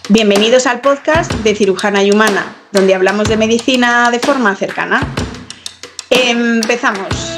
Bienvenidos al podcast de Cirujana y Humana, donde hablamos de medicina de forma cercana. Empezamos.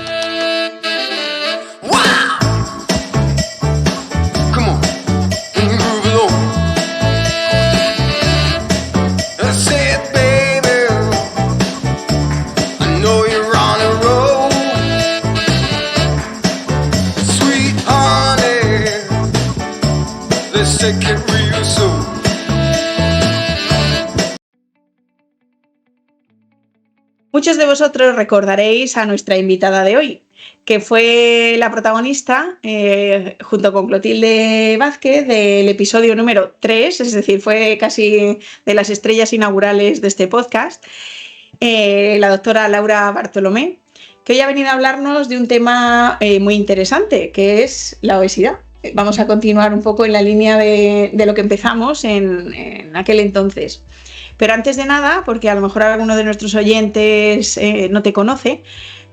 Muchos de vosotros recordaréis a nuestra invitada de hoy, que fue la protagonista, junto con Clotilde Vázquez, del episodio número 3, es decir, fue casi de las estrellas inaugurales de este podcast, la doctora Laura Bartolomé, que hoy ha venido a hablarnos de un tema muy interesante, que es la obesidad. Vamos a continuar un poco en la línea de lo que empezamos en aquel entonces. Pero antes de nada, porque a lo mejor alguno de nuestros oyentes no te conoce,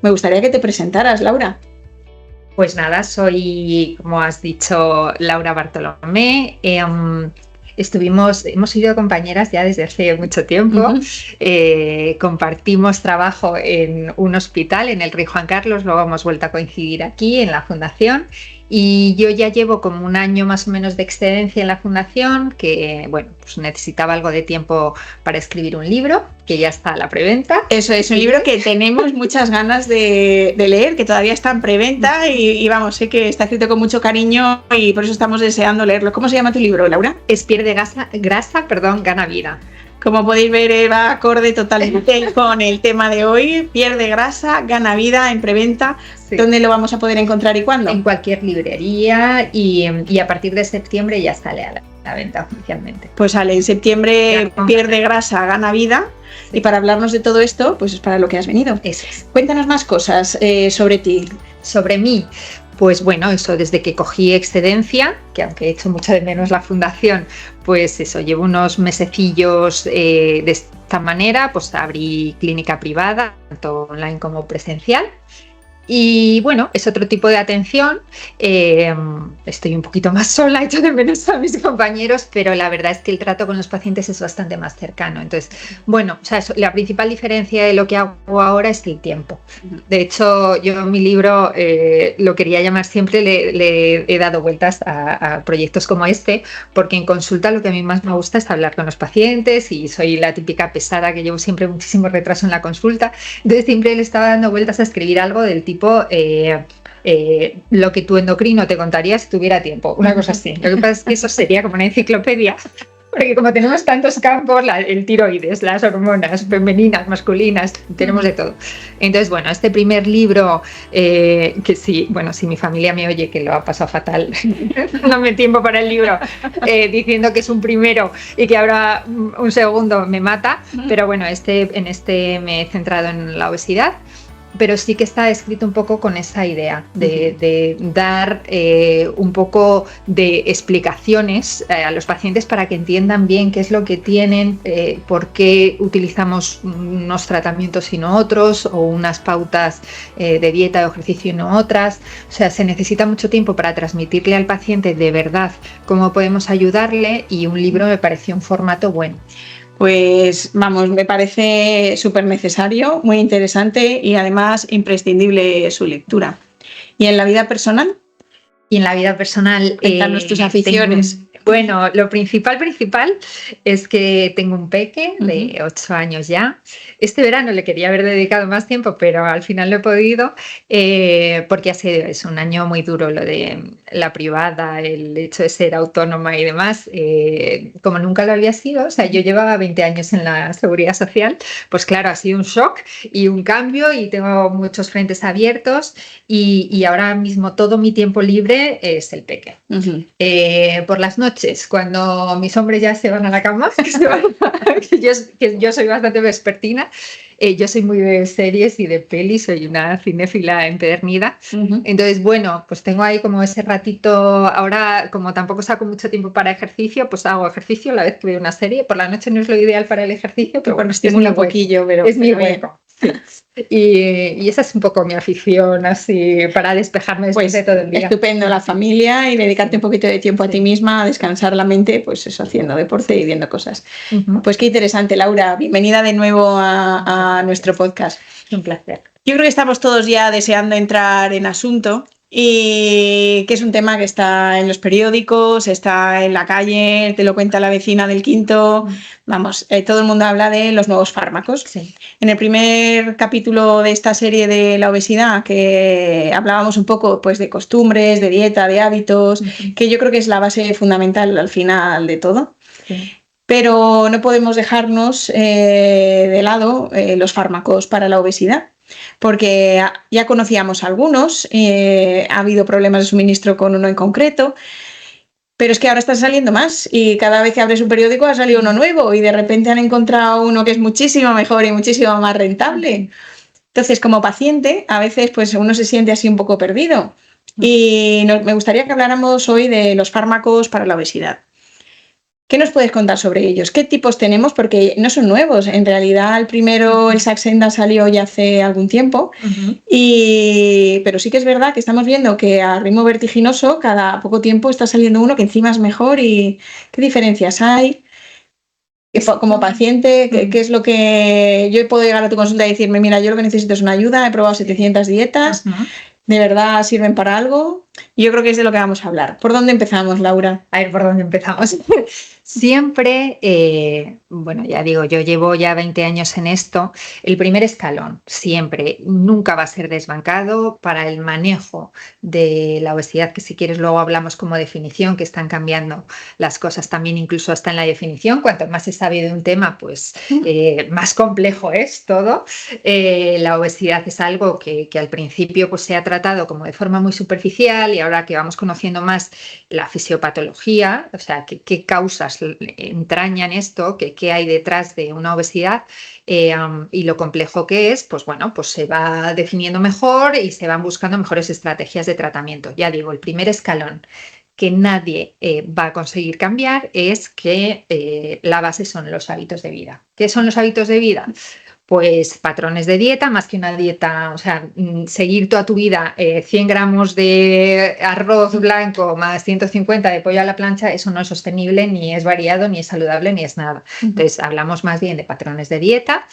me gustaría que te presentaras, Laura. Pues nada, soy, como has dicho, Laura Bartolomé. Hemos sido compañeras ya desde hace mucho tiempo. Compartimos trabajo en un hospital, en el Rey Juan Carlos, luego hemos vuelto a coincidir aquí en la fundación. Y yo ya llevo como un año más o menos de excedencia en la fundación, que bueno, pues necesitaba algo de tiempo para escribir un libro, que ya está a la preventa. Eso es un libro que tenemos muchas ganas de leer, que todavía está en preventa y vamos, sé que está escrito con mucho cariño y por eso estamos deseando leerlo. ¿Cómo se llama tu libro, Laura? Es Pierde grasa, gana vida. Como podéis ver, va acorde totalmente con el tema de hoy. Pierde grasa, gana vida, en preventa. Sí. ¿Dónde lo vamos a poder encontrar y cuándo? En cualquier librería y a partir de septiembre ya sale a la venta oficialmente. Pues sale en septiembre, Pierde grasa, gana vida. Sí. Y para hablarnos de todo esto, pues es para lo que has venido. Eso es. Cuéntanos más cosas sobre ti. Sobre mí. Pues bueno, eso desde que cogí excedencia, que aunque he hecho mucho de menos la fundación, pues eso, llevo unos mesecillos de esta manera, pues abrí clínica privada, tanto online como presencial. Y bueno, es otro tipo de atención, estoy un poquito más sola, echo de menos a mis compañeros, pero la verdad es que el trato con los pacientes es bastante más cercano. Entonces, bueno, o sea, la principal diferencia de lo que hago ahora es el tiempo. De hecho, yo mi libro lo quería llamar siempre, le he dado vueltas a proyectos como este, porque en consulta lo que a mí más me gusta es hablar con los pacientes y soy la típica pesada que llevo siempre muchísimo retraso en la consulta. Entonces siempre le estaba dando vueltas a escribir algo del tipo lo que tu endocrino te contaría si tuviera tiempo, una cosa así. Lo que pasa es que eso sería como una enciclopedia, porque como tenemos tantos campos, el tiroides, las hormonas femeninas, masculinas, tenemos de todo. Entonces, bueno, este primer libro, que sí, bueno, si mi familia me oye que lo ha pasado fatal, no me tiempo para el libro, diciendo que es un primero y que habrá un segundo, me mata, pero bueno, en este me he centrado en la obesidad. Pero sí que está escrito un poco con esa idea de dar un poco de explicaciones a los pacientes para que entiendan bien qué es lo que tienen, por qué utilizamos unos tratamientos y no otros, o unas pautas de dieta o ejercicio y no otras. O sea, se necesita mucho tiempo para transmitirle al paciente de verdad cómo podemos ayudarle, y un libro me pareció un formato bueno. Pues vamos, me parece súper necesario, muy interesante y además imprescindible su lectura. ¿Y en la vida personal? Y en la vida personal, cuéntanos tus aficiones. Bueno, lo principal es que tengo un peque de 8 años ya. Este verano le quería haber dedicado más tiempo, pero al final no he podido, porque es un año muy duro lo de la privada, el hecho de ser autónoma y demás. Como nunca lo había sido, o sea, yo llevaba 20 años en la seguridad social, pues claro, ha sido un shock y un cambio, y tengo muchos frentes abiertos, y ahora mismo todo mi tiempo libre es el peque. Por las noches, cuando mis hombres ya se van a la cama, que yo soy bastante vespertina, yo soy muy de series y de pelis, soy una cinéfila empedernida. Entonces, bueno, pues tengo ahí como ese ratito. Ahora, como tampoco saco mucho tiempo para ejercicio, pues hago ejercicio a la vez que veo una serie. Por la noche no es lo ideal para el ejercicio, pero bueno, estimula un poquillo, pero es mi hueco. Y esa es un poco mi afición, así, para despejarme después de todo el día. Estupendo, la familia y dedicarte un poquito de tiempo a ti misma, a descansar la mente, pues eso, haciendo deporte y viendo cosas. Pues qué interesante, Laura. Bienvenida de nuevo a nuestro podcast. Un placer. Yo creo que estamos todos ya deseando entrar en asunto y que es un tema que está en los periódicos, está en la calle, te lo cuenta la vecina del quinto, vamos, todo el mundo habla de los nuevos fármacos. Sí. En el primer capítulo de esta serie de la obesidad, que hablábamos un poco pues de costumbres, de dieta, de hábitos, que yo creo que es la base fundamental al final de todo. Sí. Pero no podemos dejarnos de lado los fármacos para la obesidad, porque ya conocíamos algunos, ha habido problemas de suministro con uno en concreto, pero es que ahora están saliendo más y cada vez que abres un periódico ha salido uno nuevo y de repente han encontrado uno que es muchísimo mejor y muchísimo más rentable. Entonces, como paciente, a veces pues uno se siente así un poco perdido y me gustaría que habláramos hoy de los fármacos para la obesidad. ¿Qué nos puedes contar sobre ellos? ¿Qué tipos tenemos? Porque no son nuevos. En realidad, el primero, el Saxenda, salió ya hace algún tiempo. Pero sí que es verdad que estamos viendo que a ritmo vertiginoso, cada poco tiempo está saliendo uno que encima es mejor. ¿Y qué diferencias hay? Como paciente, ¿qué es lo que yo puedo llegar a tu consulta y decirme, mira, yo lo que necesito es una ayuda, he probado 700 dietas, ¿de verdad sirven para algo? Yo creo que es de lo que vamos a hablar. ¿Por dónde empezamos, Laura? A ver, ¿por dónde empezamos? Siempre, bueno, ya digo, yo llevo ya 20 años en esto. El primer escalón siempre, nunca va a ser desbancado para el manejo de la obesidad, que si quieres luego hablamos como definición, que están cambiando las cosas también, incluso hasta en la definición. Cuanto más se sabe de un tema, pues más complejo es todo. La obesidad es algo que al principio pues, se ha tratado como de forma muy superficial y ahora que vamos conociendo más la fisiopatología, o sea, qué causas entrañan esto, qué hay detrás de una obesidad y lo complejo que es, pues bueno, pues se va definiendo mejor y se van buscando mejores estrategias de tratamiento. Ya digo, el primer escalón que nadie va a conseguir cambiar es que la base son los hábitos de vida. ¿Qué son los hábitos de vida? Pues patrones de dieta, más que una dieta, o sea, seguir toda tu vida 100 gramos de arroz blanco más 150 de pollo a la plancha, eso no es sostenible, ni es variado, ni es saludable, ni es nada. Entonces, hablamos más bien de patrones de dieta,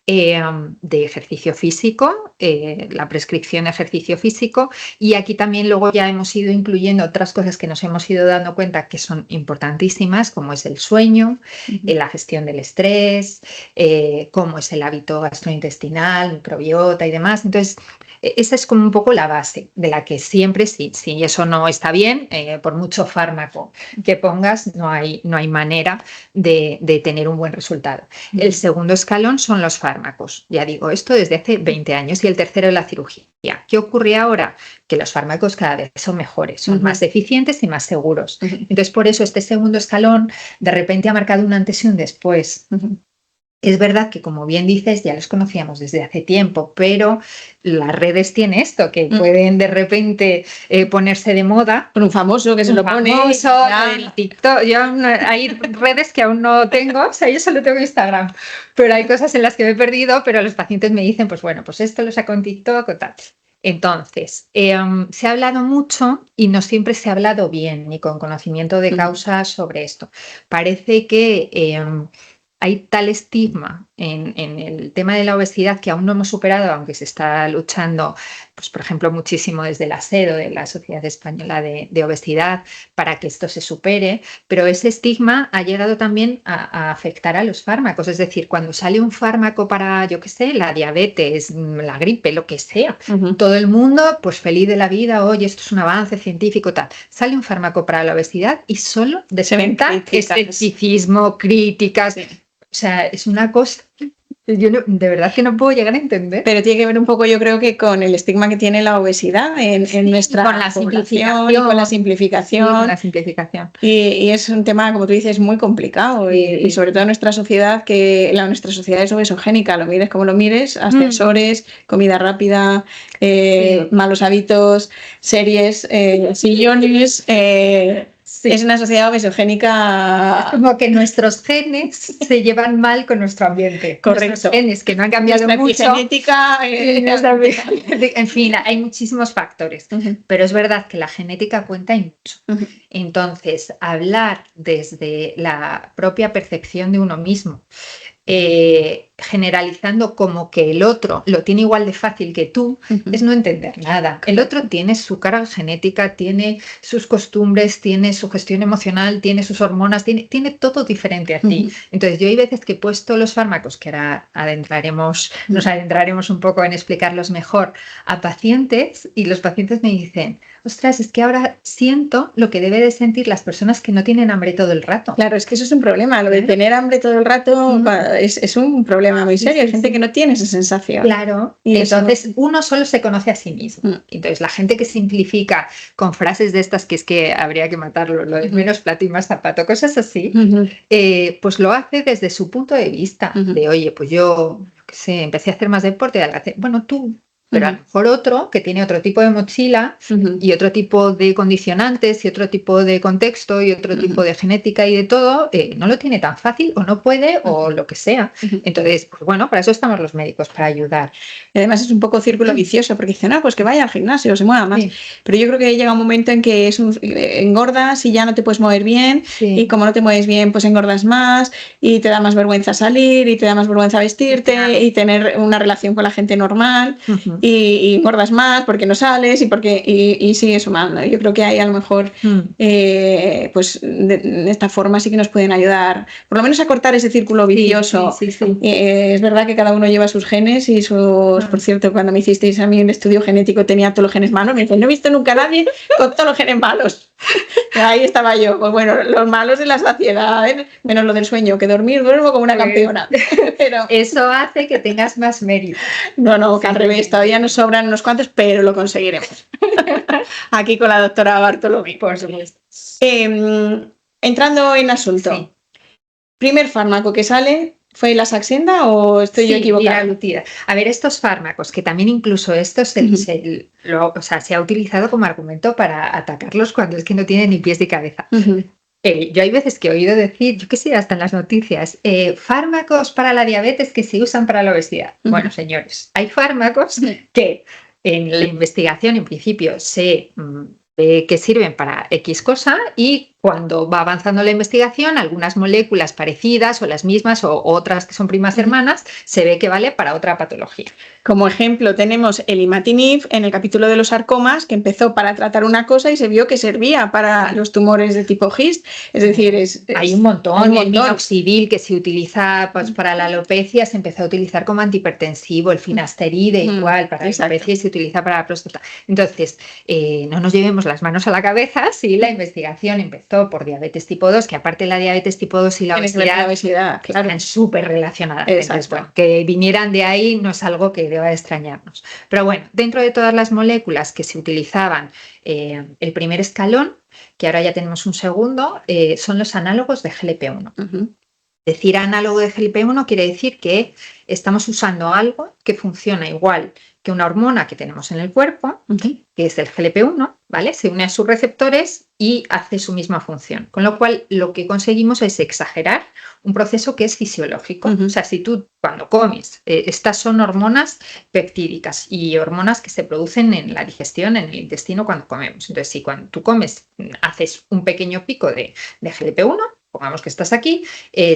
de ejercicio físico, la prescripción de ejercicio físico, y aquí también luego ya hemos ido incluyendo otras cosas que nos hemos ido dando cuenta que son importantísimas, como es el sueño, la gestión del estrés, como es el hábito gastrointestinal, microbiota y demás. Entonces, esa es como un poco la base de la que siempre, si eso no está bien, por mucho fármaco que pongas, no hay manera de tener un buen resultado. El segundo escalón son los fármacos. Ya digo, esto desde hace 20 años. Y el tercero es la cirugía. ¿Qué ocurre ahora? Que los fármacos cada vez son mejores, son más eficientes y más seguros. Entonces, por eso este segundo escalón de repente ha marcado un antes y un después. Es verdad que, como bien dices, ya los conocíamos desde hace tiempo, pero las redes tienen esto, que pueden de repente ponerse de moda. Con un famoso que se lo pone. El TikTok. Hay redes que aún no tengo, o sea, yo solo tengo Instagram, pero hay cosas en las que me he perdido, pero los pacientes me dicen, pues bueno, pues esto lo saco en TikTok o tal. Entonces, se ha hablado mucho y no siempre se ha hablado bien ni con conocimiento de causa sobre esto. Parece que hay tal estigma en el tema de la obesidad que aún no hemos superado, aunque se está luchando, pues, por ejemplo, muchísimo desde la SEDO, de la Sociedad Española de Obesidad, para que esto se supere, pero ese estigma ha llegado también a afectar a los fármacos. Es decir, cuando sale un fármaco para, yo qué sé, la diabetes, la gripe, lo que sea, todo el mundo, pues feliz de la vida, oye, esto es un avance científico, tal. Sale un fármaco para la obesidad y solo desventa escepticismo, críticas. Sí. O sea, es una cosa, yo de verdad que no puedo llegar a entender. Pero tiene que ver un poco, yo creo que con el estigma que tiene la obesidad en nuestra con la simplificación y con la simplificación. Sí, con la simplificación. Y es un tema, como tú dices, muy complicado y sobre todo en nuestra sociedad, que nuestra sociedad es obesogénica, lo mires como lo mires, ascensores, comida rápida, malos hábitos, series, sillones. Sí. Es una sociedad obesogénica. Como que nuestros genes se llevan mal con nuestro ambiente. Correcto. Nuestros genes que no han cambiado Nuestra mucho. epigenética, En fin, hay muchísimos factores. Pero es verdad que la genética cuenta y mucho. Entonces, hablar desde la propia percepción de uno mismo, generalizando como que el otro lo tiene igual de fácil que tú, es no entender nada. El otro tiene su carga genética, tiene sus costumbres, tiene su gestión emocional, tiene sus hormonas, tiene todo diferente a ti. Entonces yo hay veces que he puesto los fármacos, que ahora nos adentraremos un poco en explicarlos mejor, a pacientes, y los pacientes me dicen: ostras, es que ahora siento lo que debe de sentir las personas que no tienen hambre todo el rato. Claro, es que eso es un problema. Lo de tener hambre todo el rato es un problema muy serio. Hay gente que no tiene esa sensación. Claro. Y entonces uno solo se conoce a sí mismo. Entonces la gente que simplifica con frases de estas, que es que habría que matarlo, lo de menos plato y más zapato, cosas así, pues lo hace desde su punto de vista. De, oye, pues yo, qué sé, empecé a hacer más deporte, adelgacé. Bueno, tú... Pero a lo mejor otro que tiene otro tipo de mochila y otro tipo de condicionantes y otro tipo de contexto y otro tipo de genética y de todo, no lo tiene tan fácil o no puede o lo que sea. Entonces, pues bueno, para eso estamos los médicos, para ayudar. Y además es un poco círculo vicioso, porque dicen, pues que vaya al gimnasio, se mueva más. Sí. Pero yo creo que llega un momento en que engordas y ya no te puedes mover bien, y como no te mueves bien, pues engordas más y te da más vergüenza salir y te da más vergüenza vestirte y tener una relación con la gente normal. Y engordas más porque no sales y sigues sumando. Yo creo que ahí a lo mejor pues de esta forma sí que nos pueden ayudar, por lo menos a cortar ese círculo vicioso. Sí. Es verdad que cada uno lleva sus genes y sus... Por cierto, cuando me hicisteis a mí el estudio genético tenía todos los genes malos. Me dicen, no he visto nunca a nadie con todos los genes malos. Ahí estaba yo. Pues bueno, los malos de la saciedad, menos lo del sueño, que duermo como una campeona. Pero eso hace que tengas más mérito. No, que al revés, todavía nos sobran unos cuantos, pero lo conseguiremos. Aquí con la doctora Bartolomé. Por supuesto. Entrando en asunto. Sí. ¿Primer fármaco que sale fue la Saxenda o estoy yo equivocada? Liraglutida. A ver, estos fármacos, que también incluso estos se ha utilizado como argumento para atacarlos cuando es que no tienen ni pies ni cabeza. Yo hay veces que he oído decir, yo qué sé, hasta en las noticias, fármacos para la diabetes que se usan para la obesidad. Bueno, señores, hay fármacos que en la investigación en principio se ve que sirven para X cosa, y cuando va avanzando la investigación, algunas moléculas parecidas o las mismas o otras que son primas hermanas, se ve que vale para otra patología. Como ejemplo tenemos el imatinib en el capítulo de los sarcomas, que empezó para tratar una cosa y se vio que servía para los tumores de tipo GIST. Es decir, hay un montón. El minoxidil, que se utiliza pues, para la alopecia, se empezó a utilizar como antihipertensivo, el finasteride igual para la alopecia y se utiliza para la próstata. Entonces, no nos llevemos las manos a la cabeza si la investigación empezó por diabetes tipo 2, que aparte la diabetes tipo 2 y la obesidad claro, están súper relacionadas. Entonces, bueno, que vinieran de ahí no es algo que deba de extrañarnos. Pero bueno, dentro de todas las moléculas que se utilizaban, el primer escalón, que ahora ya tenemos un segundo, son los análogos de GLP-1. Decir análogo de GLP-1 quiere decir que estamos usando algo que funciona igual que una hormona que tenemos en el cuerpo, que es el GLP-1, ¿vale? Se une a sus receptores y hace su misma función. Con lo cual, lo que conseguimos es exagerar un proceso que es fisiológico. O sea, si tú cuando comes, estas son hormonas peptídicas y hormonas que se producen en la digestión, en el intestino cuando comemos. Entonces, si cuando tú comes haces un pequeño pico de GLP-1, pongamos que estás aquí,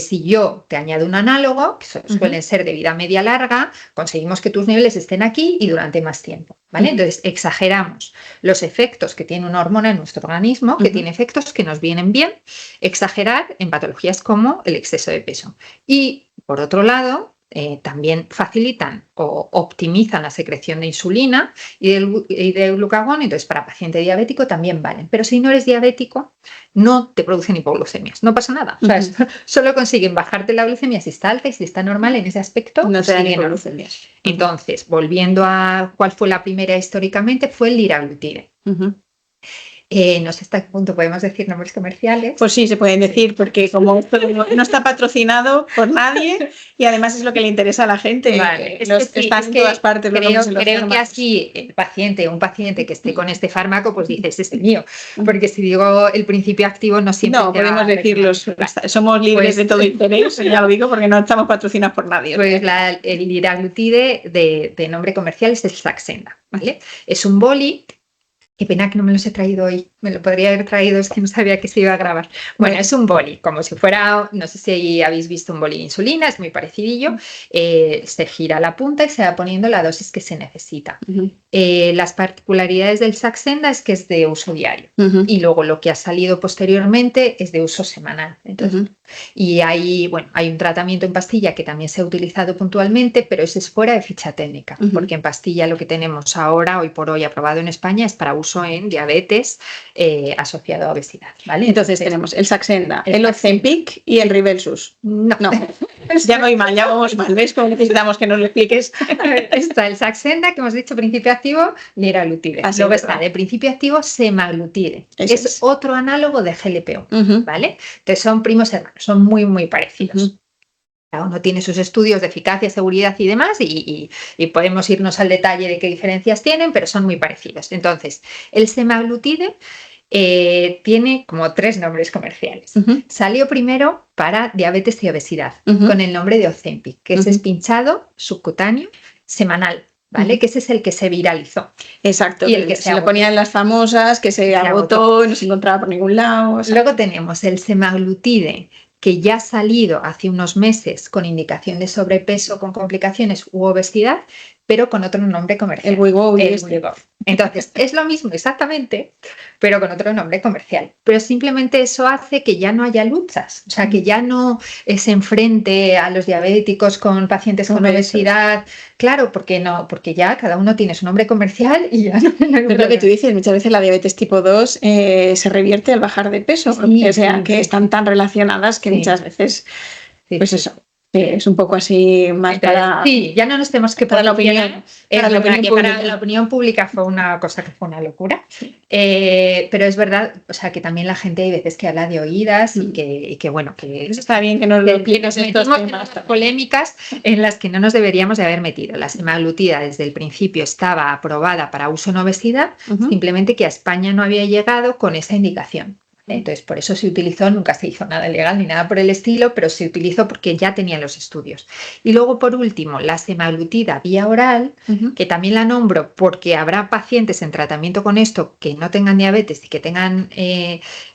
si yo te añado un análogo, que suelen ser de vida media larga, conseguimos que tus niveles estén aquí y durante más tiempo, ¿vale? Entonces, exageramos los efectos que tiene una hormona en nuestro organismo, que tiene efectos que nos vienen bien, exagerar en patologías como el exceso de peso. Y, por otro lado, también facilitan o optimizan la secreción de insulina y de glucagón. Entonces, para paciente diabético también valen. Pero si no eres diabético, no te producen hipoglucemias. No pasa nada. O sea, solo consiguen bajarte la glucemia si está alta, y si está normal en ese aspecto, no te dan hipoglucemias. Entonces, volviendo a cuál fue la primera históricamente, fue el liraglutide. No sé hasta qué punto podemos decir nombres comerciales. Pues sí, se pueden decir, porque como esto no está patrocinado por nadie y además es lo que le interesa a la gente. Vale, Están en todas partes los nombres en los creo que fármacos. así un paciente que esté con este fármaco, pues dices, es el mío. Porque si digo el principio activo, no siempre No, te va podemos a decirlos. recomendar. Somos libres Pues- de todo interés, ya lo digo, porque no estamos patrocinados por nadie. Pues el liraglutide de nombre comercial es el Saxenda, ¿vale? Es un boli. Qué pena que no me los he traído hoy. Me lo podría haber traído, es que no sabía que se iba a grabar. Bueno, es un boli, como si fuera, no sé si habéis visto un boli de insulina, es muy parecidillo. Se gira la punta y se va poniendo la dosis que se necesita. Las particularidades del Saxenda es que es de uso diario. Y luego lo que ha salido posteriormente es de uso semanal. Entonces, y hay un tratamiento en pastilla que también se ha utilizado puntualmente, pero ese es fuera de ficha técnica, porque en pastilla lo que tenemos ahora, hoy por hoy aprobado en España, es para uso en diabetes asociado a obesidad, ¿vale? Entonces tenemos el Saxenda, el Ozempic y el Rybelsus. No. Ya vamos mal, ¿ves? Como necesitamos que nos lo expliques. Está el Saxenda, que hemos dicho principio activo, liraglutide. Luego está de principio activo semaglutide. Es otro análogo de GLP-1, ¿vale? Entonces son primos hermanos, son muy, muy parecidos. Cada uno tiene sus estudios de eficacia, seguridad y demás, y podemos irnos al detalle de qué diferencias tienen, pero son muy parecidos. Entonces, el semaglutide tiene como 3 nombres comerciales. Salió primero para diabetes y obesidad, con el nombre de Ozempic, que es espinchado subcutáneo semanal, ¿vale? Que ese es el que se viralizó. Exacto, y el que se lo ponían las famosas, que se agotó, no se encontraba por ningún lado. O sea. Luego tenemos el semaglutide, que ya ha salido hace unos meses con indicación de sobrepeso con complicaciones u obesidad, pero con otro nombre comercial. El Wegovy. Entonces, es lo mismo exactamente, pero con otro nombre comercial. Pero simplemente eso hace que ya no haya luchas, o sea, que ya no se enfrente a los diabéticos con pacientes con obesidad. Claro, porque ya cada uno tiene su nombre comercial y ya no. Pero lo que tú dices, muchas veces la diabetes tipo 2 se revierte al bajar de peso, que están tan relacionadas que muchas veces, pues eso. Sí, es un poco así más para... Sí, ya no nos tenemos que para la opinión. Para la opinión pública fue una cosa que fue una locura. Pero es verdad, o sea, que también la gente hay veces que habla de oídas y que bueno, que eso está bien que nos lo expliques estos temas. Polémicas en las que no nos deberíamos de haber metido. La semaglutida desde el principio estaba aprobada para uso en obesidad, simplemente que a España no había llegado con esa indicación. Entonces, por eso se utilizó, nunca se hizo nada ilegal ni nada por el estilo, pero se utilizó porque ya tenían los estudios. Y luego, por último, la semaglutida vía oral, que también la nombro porque habrá pacientes en tratamiento con esto que no tengan diabetes y que tengan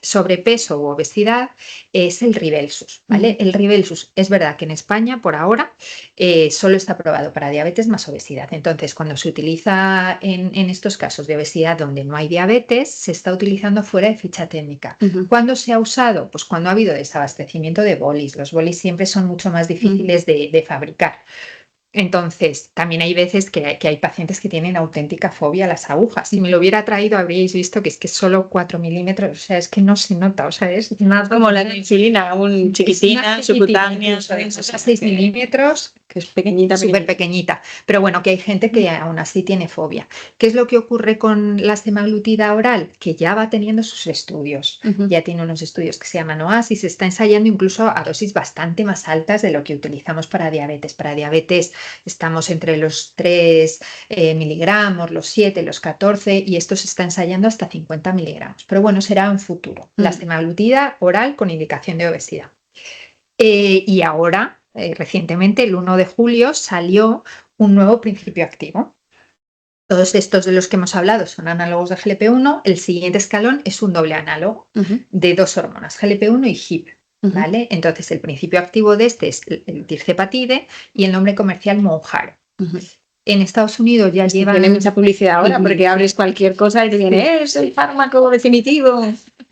sobrepeso u obesidad, es el Rybelsus, ¿vale? El Rybelsus es verdad que en España, por ahora, solo está aprobado para diabetes más obesidad. Entonces, cuando se utiliza en estos casos de obesidad donde no hay diabetes, se está utilizando fuera de ficha técnica. ¿Cuándo se ha usado? Pues cuando ha habido desabastecimiento de bolis. Los bolis siempre son mucho más difíciles de fabricar. Entonces, también hay veces que hay pacientes que tienen auténtica fobia a las agujas. Si me lo hubiera traído, habríais visto que es que solo 4 milímetros, o sea, es que no se nota, o sea, es nada. Como la insulina, un chiquitina, subcutánea, 6 milímetros, que es pequeñita, súper pequeñita. Pero bueno, que hay gente que aún así tiene fobia. ¿Qué es lo que ocurre con la semaglutida oral? Que ya va teniendo sus estudios. Ya tiene unos estudios que se llaman OASIS, se está ensayando incluso a dosis bastante más altas de lo que utilizamos para diabetes. Para diabetes estamos entre los 3 miligramos, los 7, los 14, y esto se está ensayando hasta 50 miligramos. Pero bueno, será en futuro. La semaglutida oral con indicación de obesidad. Y ahora, recientemente, el 1 de julio, salió un nuevo principio activo. Todos estos de los que hemos hablado son análogos de GLP-1. El siguiente escalón es un doble análogo de 2 hormonas, GLP-1 y GIP. ¿Vale? Entonces, el principio activo de este es el tirzepatide y el nombre comercial Mounjaro. En Estados Unidos ya llevan... Tiene mucha publicidad ahora porque abres cualquier cosa y te viene, es el fármaco definitivo.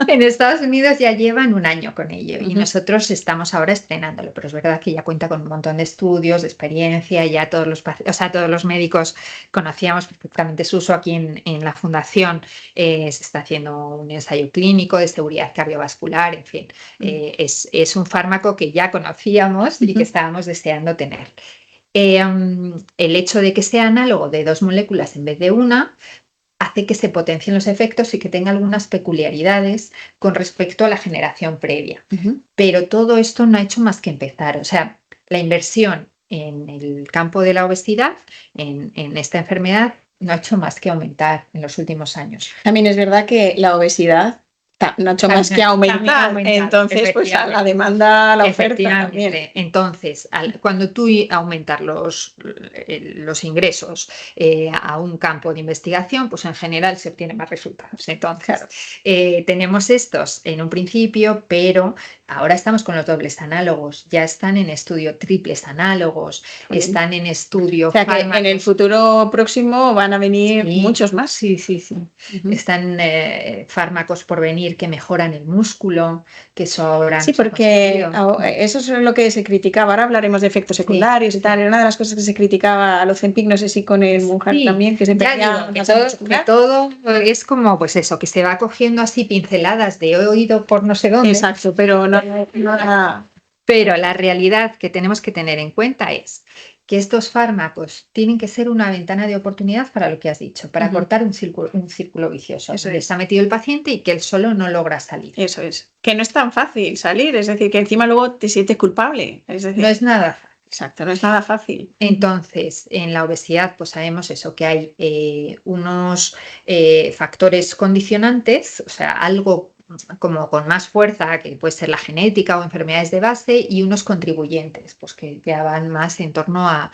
En Estados Unidos ya llevan 1 año con ello y nosotros estamos ahora estrenándolo, pero es verdad que ya cuenta con un montón de estudios, de experiencia, ya todos los médicos conocíamos perfectamente su uso. Aquí en la fundación se está haciendo un ensayo clínico de seguridad cardiovascular, en fin, es un fármaco que ya conocíamos y que estábamos deseando tener. El hecho de que sea análogo de 2 moléculas en vez de una hace que se potencien los efectos y que tenga algunas peculiaridades con respecto a la generación previa. Pero todo esto no ha hecho más que empezar. O sea, la inversión en el campo de la obesidad, en esta enfermedad, no ha hecho más que aumentar en los últimos años. También es verdad que la obesidad no ha hecho más que aumentar, entonces pues a la demanda, a la oferta también. Entonces, cuando tú aumentas los ingresos a un campo de investigación, pues en general se obtienen más resultados. Entonces, claro, tenemos estos en un principio, pero ahora estamos con los dobles análogos, ya están en estudio triples análogos, están en estudio. O sea que en el futuro próximo van a venir muchos más. Sí. Están fármacos por venir que mejoran el músculo, que eso ahora... Sí, porque eso es lo que se criticaba. Ahora hablaremos de efectos secundarios y tal. Era una de las cosas que se criticaba a los Ozempic, no sé si con el Mounjaro también, que se perdía que todo es como, pues eso, que se va cogiendo así pinceladas de oído por no sé dónde. Exacto, pero no. Pero la realidad que tenemos que tener en cuenta es que estos fármacos tienen que ser una ventana de oportunidad para lo que has dicho, para cortar un círculo vicioso. Eso está metido el paciente y que él solo no logra salir. Eso es. Que no es tan fácil salir, es decir, que encima luego te sientes culpable. Es decir, no es nada fácil. Exacto, no es nada fácil. Entonces, en la obesidad, pues sabemos eso, que hay unos factores condicionantes, o sea, algo como con más fuerza, que puede ser la genética o enfermedades de base, y unos contribuyentes, pues que ya van más en torno a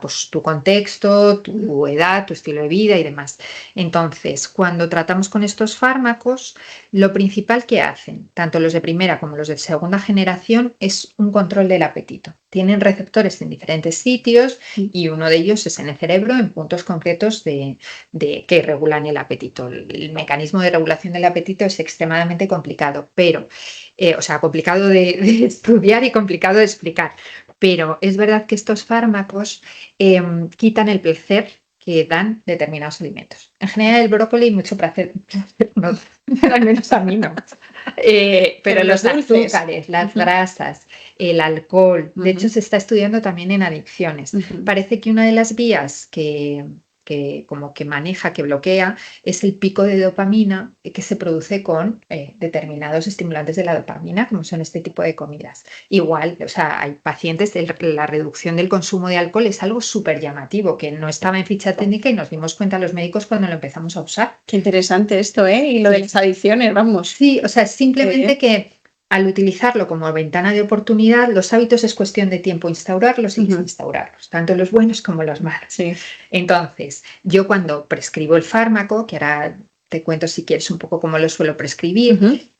pues, tu contexto, tu edad, tu estilo de vida y demás. Entonces, cuando tratamos con estos fármacos, lo principal que hacen, tanto los de primera como los de segunda generación, es un control del apetito. Tienen receptores en diferentes sitios y uno de ellos es en el cerebro, en puntos concretos que regulan el apetito. El mecanismo de regulación del apetito es extremadamente complicado, pero, complicado de estudiar y complicado de explicar. Pero es verdad que estos fármacos quitan el placer que dan determinados alimentos. En general, el brócoli mucho placer no, al menos a mí no. Pero los azúcares, las grasas, el alcohol, de hecho se está estudiando también en adicciones. Parece que una de las vías que como que maneja, que bloquea, es el pico de dopamina que se produce con determinados estimulantes de la dopamina, como son este tipo de comidas. Igual, o sea, hay pacientes, la reducción del consumo de alcohol es algo súper llamativo, que no estaba en ficha técnica y nos dimos cuenta los médicos cuando lo empezamos a usar. Qué interesante esto, ¿eh? Y lo de las adicciones, vamos. Sí, o sea, simplemente que al utilizarlo como ventana de oportunidad, los hábitos es cuestión de tiempo instaurarlos y desinstaurarlos, tanto los buenos como los malos. Sí. Entonces, yo cuando prescribo el fármaco, que ahora te cuento si quieres un poco cómo lo suelo prescribir,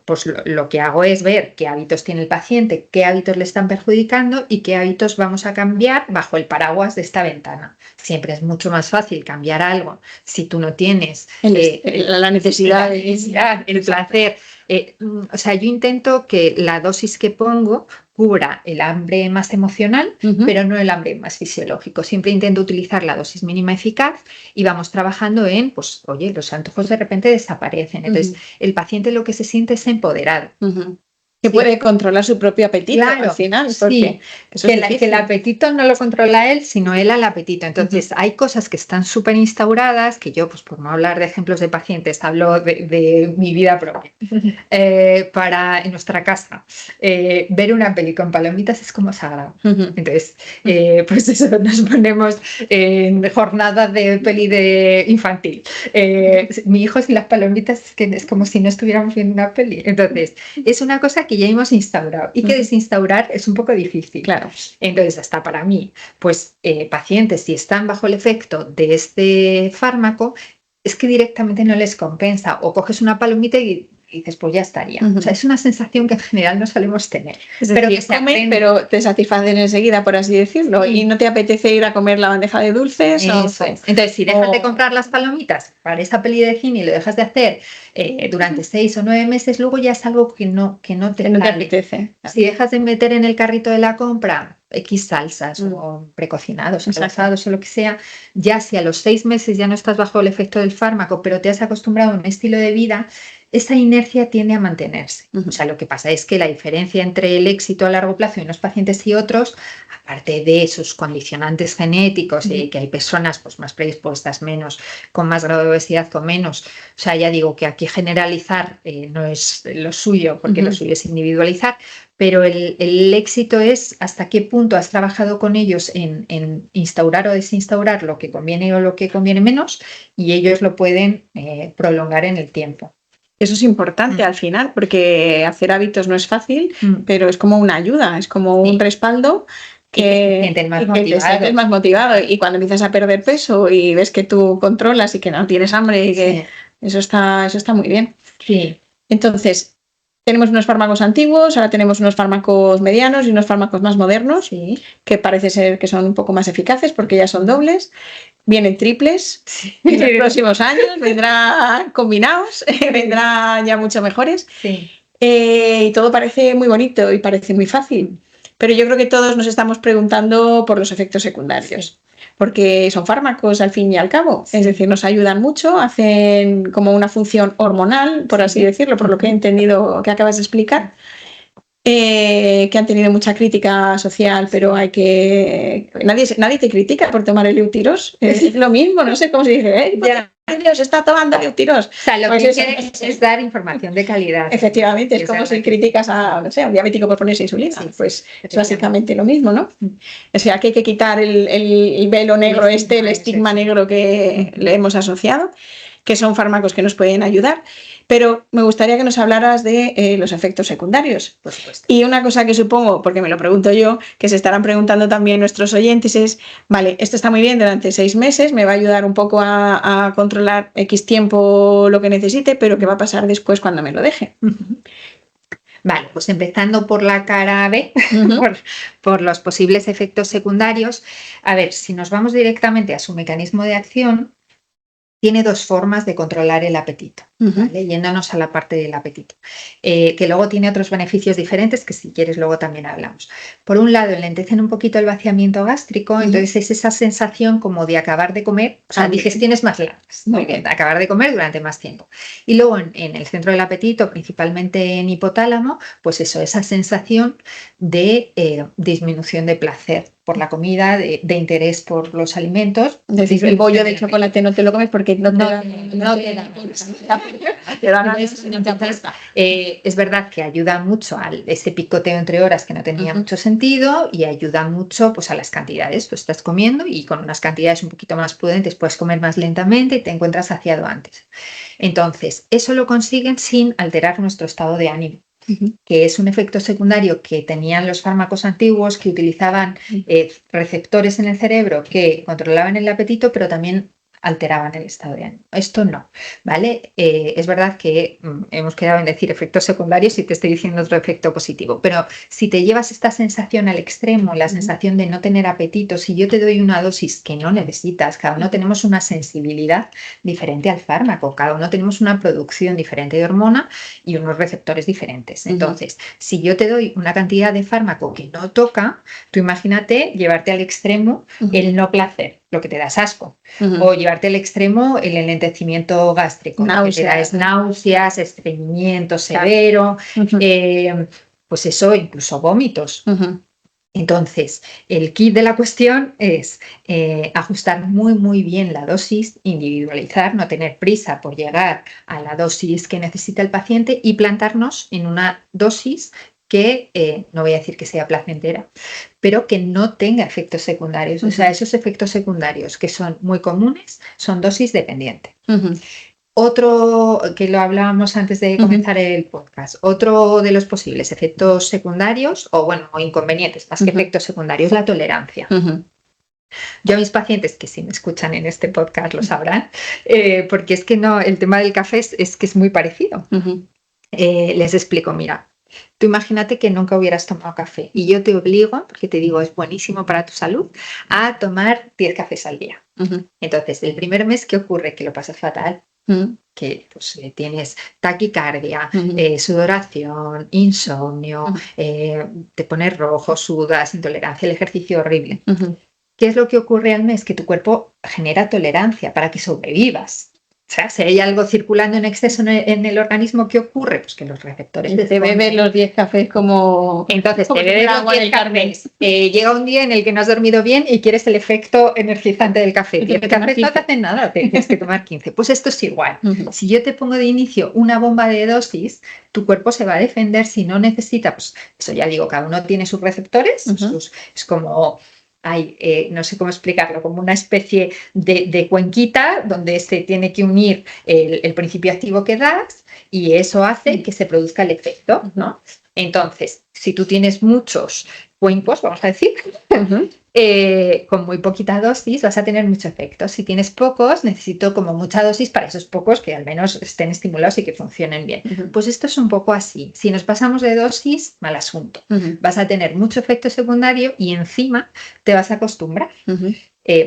pues lo que hago es ver qué hábitos tiene el paciente, qué hábitos le están perjudicando y qué hábitos vamos a cambiar bajo el paraguas de esta ventana. Siempre es mucho más fácil cambiar algo si tú no tienes la necesidad, el placer. Yo intento que la dosis que pongo cubra el hambre más emocional, pero no el hambre más fisiológico. Siempre intento utilizar la dosis mínima eficaz y vamos trabajando en, pues, oye, los antojos de repente desaparecen. Entonces, el paciente lo que se siente es empoderado. Que puede controlar su propio apetito, claro, al final. Porque que el apetito no lo controla él, sino él al apetito. Entonces, hay cosas que están súper instauradas, que yo, pues por no hablar de ejemplos de pacientes, hablo de mi vida propia. En nuestra casa, ver una peli con palomitas es como sagrado. Entonces, pues eso, nos ponemos en jornada de peli de infantil. Mi hijo sin las palomitas es como si no estuviéramos viendo una peli. Entonces, es una cosa que ya hemos instaurado y que desinstaurar es un poco difícil. Claro. Entonces, hasta para mí, pues pacientes, si están bajo el efecto de este fármaco, es que directamente no les compensa. O coges una palomita y dices, pues ya estaría. O sea, es una sensación que en general no solemos tener. Es decir, pero te satisfacen enseguida, por así decirlo, y no te apetece ir a comer la bandeja de dulces. Entonces, si dejas de comprar las palomitas para esa peli de cine y lo dejas de hacer durante 6 o 9 meses, luego ya es algo que no te apetece. Si dejas de meter en el carrito de la compra X salsas o precocinados, enlazados o lo que sea, ya si a los 6 meses ya no estás bajo el efecto del fármaco, pero te has acostumbrado a un estilo de vida, esa inercia tiende a mantenerse. O sea, lo que pasa es que la diferencia entre el éxito a largo plazo de unos pacientes y otros, aparte de sus condicionantes genéticos y que hay personas pues, más predispuestas, menos, con más grado de obesidad, con menos. O sea, ya digo que aquí generalizar no es lo suyo, porque lo suyo es individualizar, pero el éxito es hasta qué punto has trabajado con ellos en instaurar o desinstaurar lo que conviene o lo que conviene menos, y ellos lo pueden prolongar en el tiempo. Eso es importante al final, porque hacer hábitos no es fácil, pero es como una ayuda, es como un respaldo que te sientes más motivado. Y cuando empiezas a perder peso y ves que tú controlas y que no tienes hambre, y que eso está muy bien. Sí. Entonces, tenemos unos fármacos antiguos, ahora tenemos unos fármacos medianos y unos fármacos más modernos, que parece ser que son un poco más eficaces porque ya son dobles. Vienen triples en los próximos años, vendrán combinados, vendrán ya mucho mejores. Y todo parece muy bonito y parece muy fácil. Pero yo creo que todos nos estamos preguntando por los efectos secundarios, porque son fármacos al fin y al cabo, es decir, nos ayudan mucho, hacen como una función hormonal, por así decirlo, por lo que he entendido que acabas de explicar, que han tenido mucha crítica social, pero hay que... Nadie te critica por tomar el Eutirox, es lo mismo, no sé cómo se dice, Dios está tomando Eutirox. O sea, lo que quieres es dar información de calidad. Efectivamente, es como si criticas a, no sé, a un diabético por ponerse insulina, pues es básicamente lo mismo, ¿no? O sea, que hay que quitar el velo negro el estigma negro que le hemos asociado, que son fármacos que nos pueden ayudar, pero me gustaría que nos hablaras de los efectos secundarios. Por supuesto. Y una cosa que supongo, porque me lo pregunto yo, que se estarán preguntando también nuestros oyentes es, vale, esto está muy bien durante 6 meses, me va a ayudar un poco a controlar X tiempo lo que necesite, pero ¿qué va a pasar después cuando me lo deje? Vale, pues empezando por la cara B, por los posibles efectos secundarios. A ver, si nos vamos directamente a su mecanismo de acción, tiene 2 formas de controlar el apetito, ¿vale? Yéndonos a la parte del apetito, que luego tiene otros beneficios diferentes que si quieres luego también hablamos. Por un lado, enlentecen un poquito el vaciamiento gástrico, entonces es esa sensación como de acabar de comer, o sea, digestiones más largas, muy bien, acabar de comer durante más tiempo. Y luego en el centro del apetito, principalmente en hipotálamo, pues eso, esa sensación de disminución de placer por la comida, de interés por los alimentos. Es decir, el bollo de chocolate no te lo comes porque no te da. Es verdad que ayuda mucho a ese picoteo entre horas que no tenía mucho sentido, y ayuda mucho pues, a las cantidades. Tú estás comiendo y con unas cantidades un poquito más prudentes puedes comer más lentamente y te encuentras saciado antes. Entonces, eso lo consiguen sin alterar nuestro estado de ánimo, que es un efecto secundario que tenían los fármacos antiguos, que utilizaban receptores en el cerebro que controlaban el apetito, pero también alteraban el estado de ánimo. Esto no, ¿vale? Es verdad que hemos quedado en decir efectos secundarios y te estoy diciendo otro efecto positivo, pero si te llevas esta sensación al extremo, la sensación de no tener apetito, si yo te doy una dosis que no necesitas, cada uno tenemos una sensibilidad diferente al fármaco, cada uno tenemos una producción diferente de hormona y unos receptores diferentes. Entonces, si yo te doy una cantidad de fármaco que no toca, tú imagínate llevarte al extremo el no placer, lo que te da es asco, o llevarte al extremo el enlentecimiento gástrico, lo que te da es náuseas, estreñimiento severo, pues eso, incluso vómitos. Entonces, el kit de la cuestión es ajustar muy bien la dosis, individualizar, no tener prisa por llegar a la dosis que necesita el paciente y plantarnos en una dosis que no voy a decir que sea placentera, pero que no tenga efectos secundarios. O sea, esos efectos secundarios que son muy comunes son dosis dependiente. Otro, que lo hablábamos antes de comenzar el podcast, otro de los posibles efectos secundarios, o inconvenientes, más que efectos secundarios, la tolerancia. Yo a mis pacientes, que si me escuchan en este podcast lo sabrán, porque es que no, el tema del café es que es muy parecido. Les explico, mira, tú imagínate que nunca hubieras tomado café y yo te obligo, porque te digo es buenísimo para tu salud, a tomar 10 cafés al día. Entonces, el primer mes, ¿qué ocurre? Que lo pasas fatal. que pues, tienes taquicardia, sudoración, insomnio, te pones rojo, sudas, intolerancia al ejercicio horrible. ¿Qué es lo que ocurre al mes? Que tu cuerpo genera tolerancia para que sobrevivas. O sea, si hay algo circulando en exceso en el organismo, ¿qué ocurre? Pues que los receptores... Te bebes los 10 cafés como... Entonces, te bebes los 10 cafés. Llega un día en el que no has dormido bien y quieres el efecto energizante del café. Y el café no te hace nada, tienes que tomar 15. Pues esto es igual. Si yo te pongo de inicio una bomba de dosis, tu cuerpo se va a defender si no necesita... Pues eso ya digo, cada uno tiene sus receptores. Es como... no sé cómo explicarlo, como una especie de cuenquita donde se tiene que unir el principio activo que das y eso hace que se produzca el efecto, ¿no? Entonces, si tú tienes muchos cuencos, vamos a decir, con muy poquita dosis vas a tener mucho efecto. Si tienes pocos, necesito como mucha dosis para esos pocos que al menos estén estimulados y que funcionen bien. Pues esto es un poco así. Si nos pasamos de dosis, mal asunto. Vas a tener mucho efecto secundario y encima te vas a acostumbrar.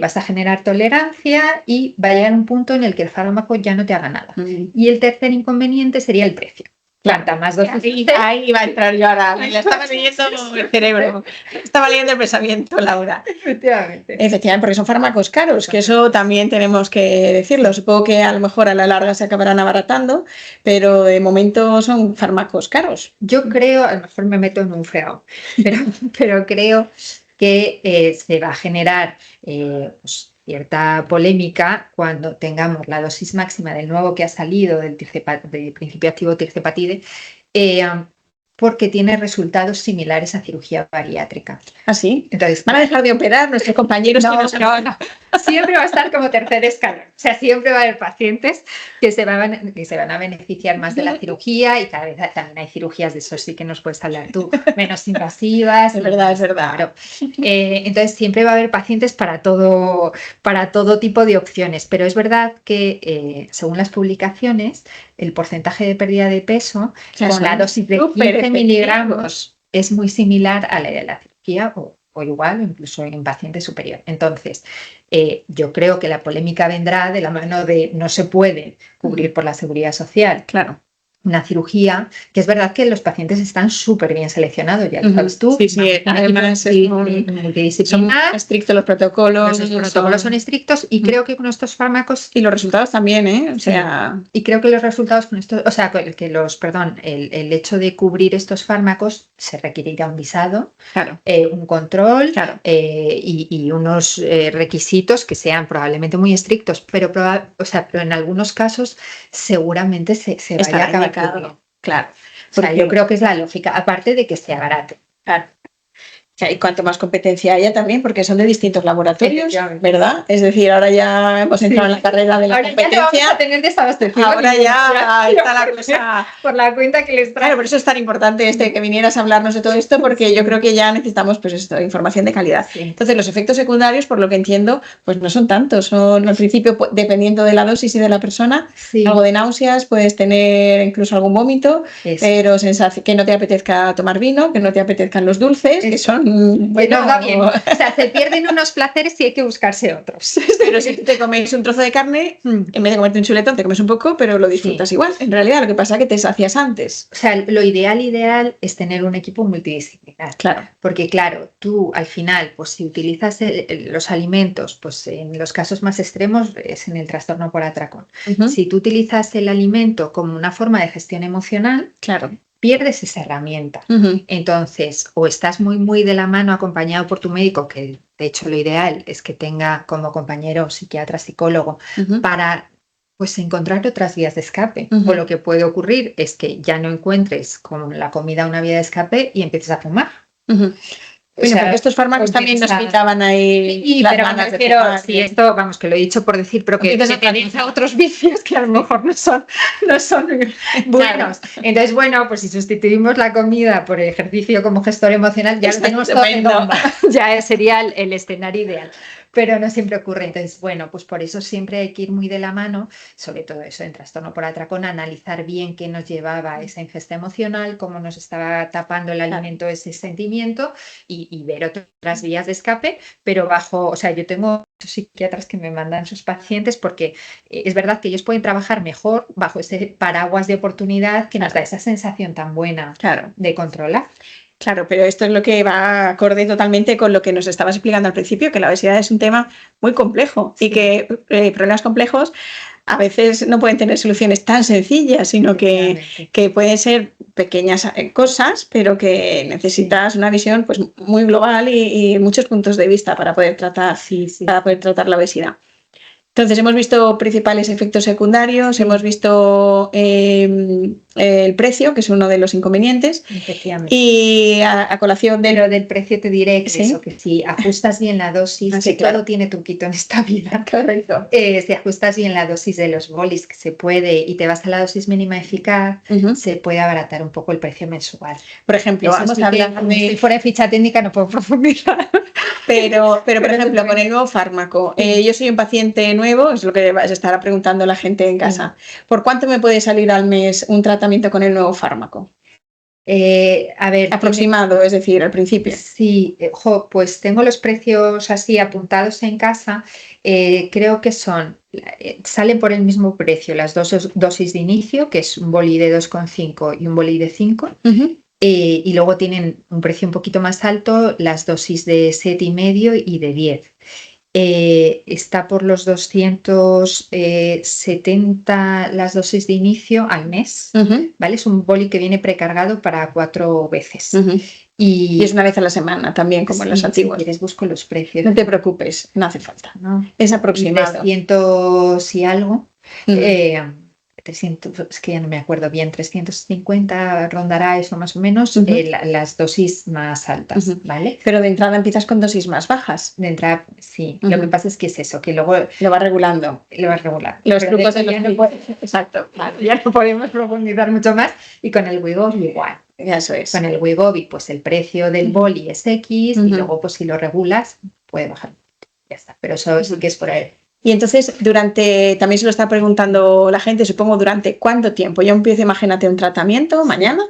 Vas a generar tolerancia y va a llegar un punto en el que el fármaco ya no te haga nada. Y el tercer inconveniente sería el precio. Cuanta más dosis. Ahí va a entrar yo ahora. Me la estaba leyendo el cerebro. Estaba leyendo el pensamiento, Laura. Efectivamente, porque son fármacos caros, que eso también tenemos que decirlo. Supongo que a lo mejor a la larga se acabarán abaratando, pero de momento son fármacos caros. Yo creo, a lo mejor me meto en un fregado, pero creo que se va a generar pues, cierta polémica cuando tengamos la dosis máxima del nuevo que ha salido del principio activo tirzepatide, porque tiene resultados similares a cirugía bariátrica. ¿Ah, sí? Entonces, ¿van a dejar de operar nuestros compañeros? No. Siempre va a estar como tercer escalón. O sea, siempre va a haber pacientes que se van a beneficiar más de la cirugía y cada vez también hay cirugías, de eso sí que nos puedes hablar tú, menos invasivas. Es verdad. Claro. Entonces, siempre va a haber pacientes para todo tipo de opciones, pero es verdad que según las publicaciones, el porcentaje de pérdida de peso con la dosis de 15 miligramos es muy similar a la de la cirugía o igual, o incluso en paciente superior. Entonces, yo creo que la polémica vendrá de la mano de no se puede cubrir por la seguridad social. Claro. Una cirugía, que es verdad que los pacientes están súper bien seleccionados, ya lo sabes tú. Sí, además son estrictos los protocolos. Los protocolos son estrictos y creo que con estos fármacos... Y los resultados también, ¿eh? Y creo que los resultados con estos... O sea, el hecho de cubrir estos fármacos se requerirá un visado, un control y unos requisitos que sean probablemente muy estrictos, pero en algunos casos seguramente se vaya a acabar. Claro. O sea, yo creo que es la lógica, aparte de que sea barato. Claro. Y cuanto más competencia haya también, porque son de distintos laboratorios, ¿verdad? Es decir, ahora ya hemos entrado en la carrera de la competencia. Ya vamos a tener desabastecido. Ahora ya está la cosa... Por la cuenta que les trae. Claro, por eso es tan importante que vinieras a hablarnos de todo esto, porque yo creo que ya necesitamos información de calidad. Entonces, los efectos secundarios, por lo que entiendo, pues no son tantos. Son al principio, dependiendo de la dosis y de la persona, algo de náuseas, puedes tener incluso algún vómito, pero que no te apetezca tomar vino, que no te apetezcan los dulces, que son... Bueno, va bien. O sea, se pierden unos placeres y hay que buscarse otros. Pero si te comes un trozo de carne, en vez de comerte un chuletón, te comes un poco, pero lo disfrutas igual. En realidad, lo que pasa es que te sacias antes. O sea, lo ideal es tener un equipo multidisciplinar. Claro. Porque, claro, tú al final, pues si utilizas los alimentos, pues en los casos más extremos es en el trastorno por atracón. Si tú utilizas el alimento como una forma de gestión emocional, pierdes esa herramienta. Entonces, o estás muy de la mano acompañado por tu médico, que de hecho lo ideal es que tenga como compañero psiquiatra, psicólogo, para pues encontrar otras vías de escape. O lo que puede ocurrir es que ya no encuentres con la comida una vía de escape y empieces a fumar. Bueno, porque estos fármacos también nos quitaban ahí las ganas de fumar. Sí, esto, vamos, que lo he dicho por decir, pero que tenéis otros vicios que a lo mejor no son buenos. Entonces, bueno, pues si sustituimos la comida por el ejercicio como gestor emocional, ya lo tenemos todo en bomba. Ya sería el escenario ideal. Pero no siempre ocurre. Entonces, bueno, pues por eso siempre hay que ir muy de la mano, sobre todo eso en trastorno por atracón, analizar bien qué nos llevaba a esa ingesta emocional, cómo nos estaba tapando el alimento ese sentimiento y ver otras vías de escape, pero bajo, o sea, yo tengo psiquiatras que me mandan sus pacientes, porque es verdad que ellos pueden trabajar mejor bajo ese paraguas de oportunidad que nos da esa sensación tan buena de controlar. Claro, pero esto es lo que va acorde totalmente con lo que nos estabas explicando al principio, que la obesidad es un tema muy complejo y que problemas complejos a veces no pueden tener soluciones tan sencillas, sino que pueden ser pequeñas cosas, pero que necesitas una visión pues muy global y muchos puntos de vista para poder tratar, para poder tratar la obesidad. Entonces, hemos visto principales efectos secundarios, hemos visto el precio, que es uno de los inconvenientes. Efectivamente. Y a colación del precio te diré que eso, que si ajustas bien la dosis, que todo tiene truquito en esta vida. Correcto. Si ajustas bien la dosis de los bolis, que se puede, y te vas a la dosis mínima eficaz, se puede abaratar un poco el precio mensual. Por ejemplo, vamos a hablar de... Si fuera de ficha técnica no puedo profundizar. Pero por ejemplo, con el nuevo fármaco, yo soy un paciente nuevo, es lo que se estará preguntando la gente en casa. ¿Por cuánto me puede salir al mes un tratamiento con el nuevo fármaco? A ver, aproximado, es decir, al principio. Sí, pues tengo los precios así apuntados en casa. Creo que salen por el mismo precio las dos dosis de inicio, que es un boli de 2,5 y un boli de 5. Y luego tienen un precio un poquito más alto las dosis de 7,5 y de 10. Está por los 270 las dosis de inicio al mes, ¿vale? Es un boli que viene precargado para 4 veces. Y es una vez a la semana también, como en los antiguos. Si quieres busco los precios. No te preocupes, no hace falta. No. Es aproximado. 300 y algo. 300, es que ya no me acuerdo bien, 350 rondará eso más o menos, las dosis más altas, ¿vale? Pero de entrada empiezas con dosis más bajas. De entrada, sí. Lo que pasa es que es eso, que luego lo vas regulando. Los trucos de los exacto, claro, ya no podemos profundizar mucho más. Y con el Wegovy igual. Eso es. Con el Wegovy, pues el precio del boli es X y luego pues si lo regulas puede bajar. Ya está, pero eso sí que es por ahí. Y entonces, también se lo está preguntando la gente, supongo, ¿durante cuánto tiempo? Yo empiezo, imagínate, un tratamiento mañana,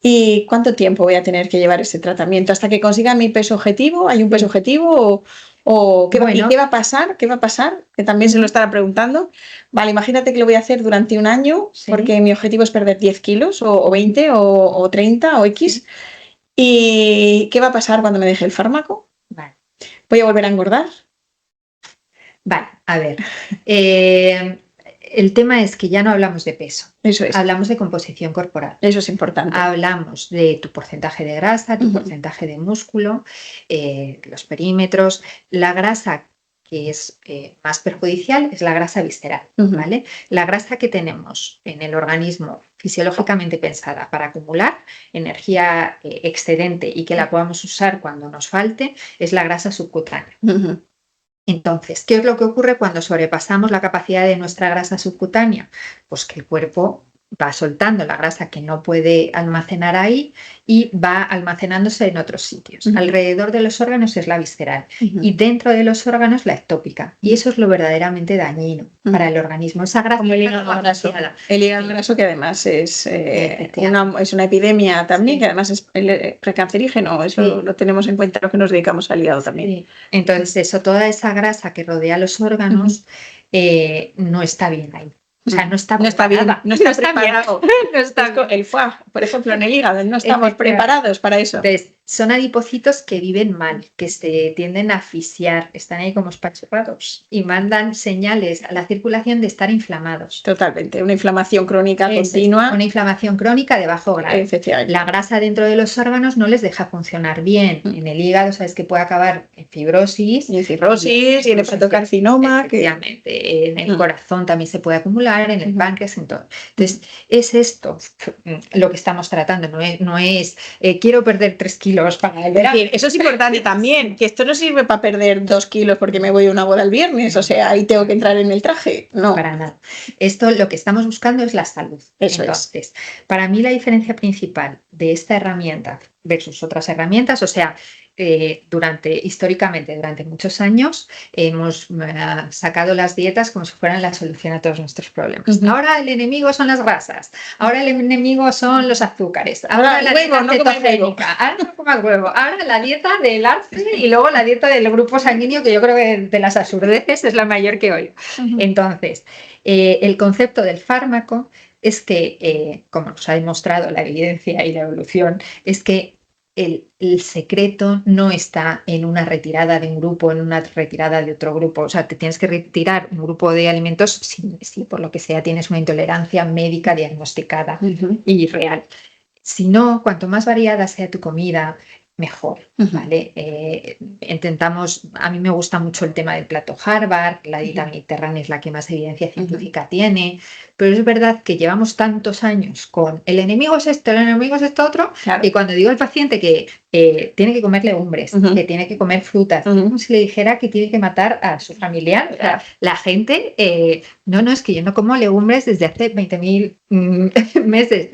¿y cuánto tiempo voy a tener que llevar ese tratamiento? ¿Hasta que consiga mi peso objetivo? ¿Hay un peso objetivo? ¿Y qué va a pasar? ¿Qué va a pasar? Que también se lo estará preguntando. Vale, imagínate que lo voy a hacer durante un año, porque mi objetivo es perder 10 kilos, o 20, o 30, o X. ¿Y qué va a pasar cuando me deje el fármaco? Vale. ¿Voy a volver a engordar? Vale, a ver. El tema es que ya no hablamos de peso. Eso es. Hablamos de composición corporal. Eso es importante. Hablamos de tu porcentaje de grasa, tu porcentaje de músculo, los perímetros. La grasa que es más perjudicial es la grasa visceral, ¿vale? La grasa que tenemos en el organismo fisiológicamente pensada para acumular energía excedente y que la podamos usar cuando nos falte es la grasa subcutánea. Entonces, ¿qué es lo que ocurre cuando sobrepasamos la capacidad de nuestra grasa subcutánea? Pues que el cuerpo va soltando la grasa que no puede almacenar ahí y va almacenándose en otros sitios. Alrededor de los órganos es la visceral y dentro de los órganos la ectópica. Y eso es lo verdaderamente dañino para el organismo. Esa grasa como el hígado graso. El hígado graso, que además es una epidemia también, que además es precancerígeno. Eso lo tenemos en cuenta los que nos dedicamos al hígado también. Sí. Entonces, toda esa grasa que rodea los órganos no está bien ahí. O sea, no está bien, no está preparado. No está el foie, por ejemplo, en el hígado, no estamos preparados para eso. Entonces, son adipocitos que viven mal, que se tienden a asfixiar, están ahí como espachurrados y mandan señales a la circulación de estar inflamados. Totalmente, una inflamación crónica continua. Una inflamación crónica de bajo grado. Efectivamente. La grasa dentro de los órganos no les deja funcionar bien. En el hígado, sabes que puede acabar en fibrosis. Y en hepatocarcinoma. Efectivamente. En el corazón también se puede acumular, en el páncreas, en todo. Entonces, es esto lo que estamos tratando. No es quiero perder 3 kilos para el verano. Eso es importante también, que esto no sirve para perder 2 kilos porque me voy a una boda el viernes, o sea, ahí tengo que entrar en el traje. No. Para nada. Esto lo que estamos buscando es la salud. Eso Entonces, para mí la diferencia principal de esta herramienta versus otras herramientas. O sea, históricamente, durante muchos años, hemos sacado las dietas como si fueran la solución a todos nuestros problemas. Ahora el enemigo son las grasas, ahora el enemigo son los azúcares, ahora la dieta cetogénica, ahora no comas huevo, ahora la dieta del arce y luego la dieta del grupo sanguíneo, que yo creo que de las absurdeces es la mayor que oigo. Entonces, el concepto del fármaco es que, como nos ha demostrado la evidencia y la evolución, es que el secreto no está en una retirada de un grupo, en una retirada de otro grupo. O sea, te tienes que retirar un grupo de alimentos si por lo que sea tienes una intolerancia médica diagnosticada y real. Si no, cuanto más variada sea tu comida, mejor, ¿vale? Intentamos, a mí me gusta mucho el tema del plato Harvard, la dieta mediterránea es la que más evidencia científica tiene, pero es verdad que llevamos tantos años con el enemigo es esto, el enemigo es esto otro, y cuando digo al paciente que tiene que comer legumbres, que tiene que comer frutas, como si le dijera que tiene que matar a su familiar. O sea, la gente, no, es que yo no como legumbres desde hace 20.000 meses,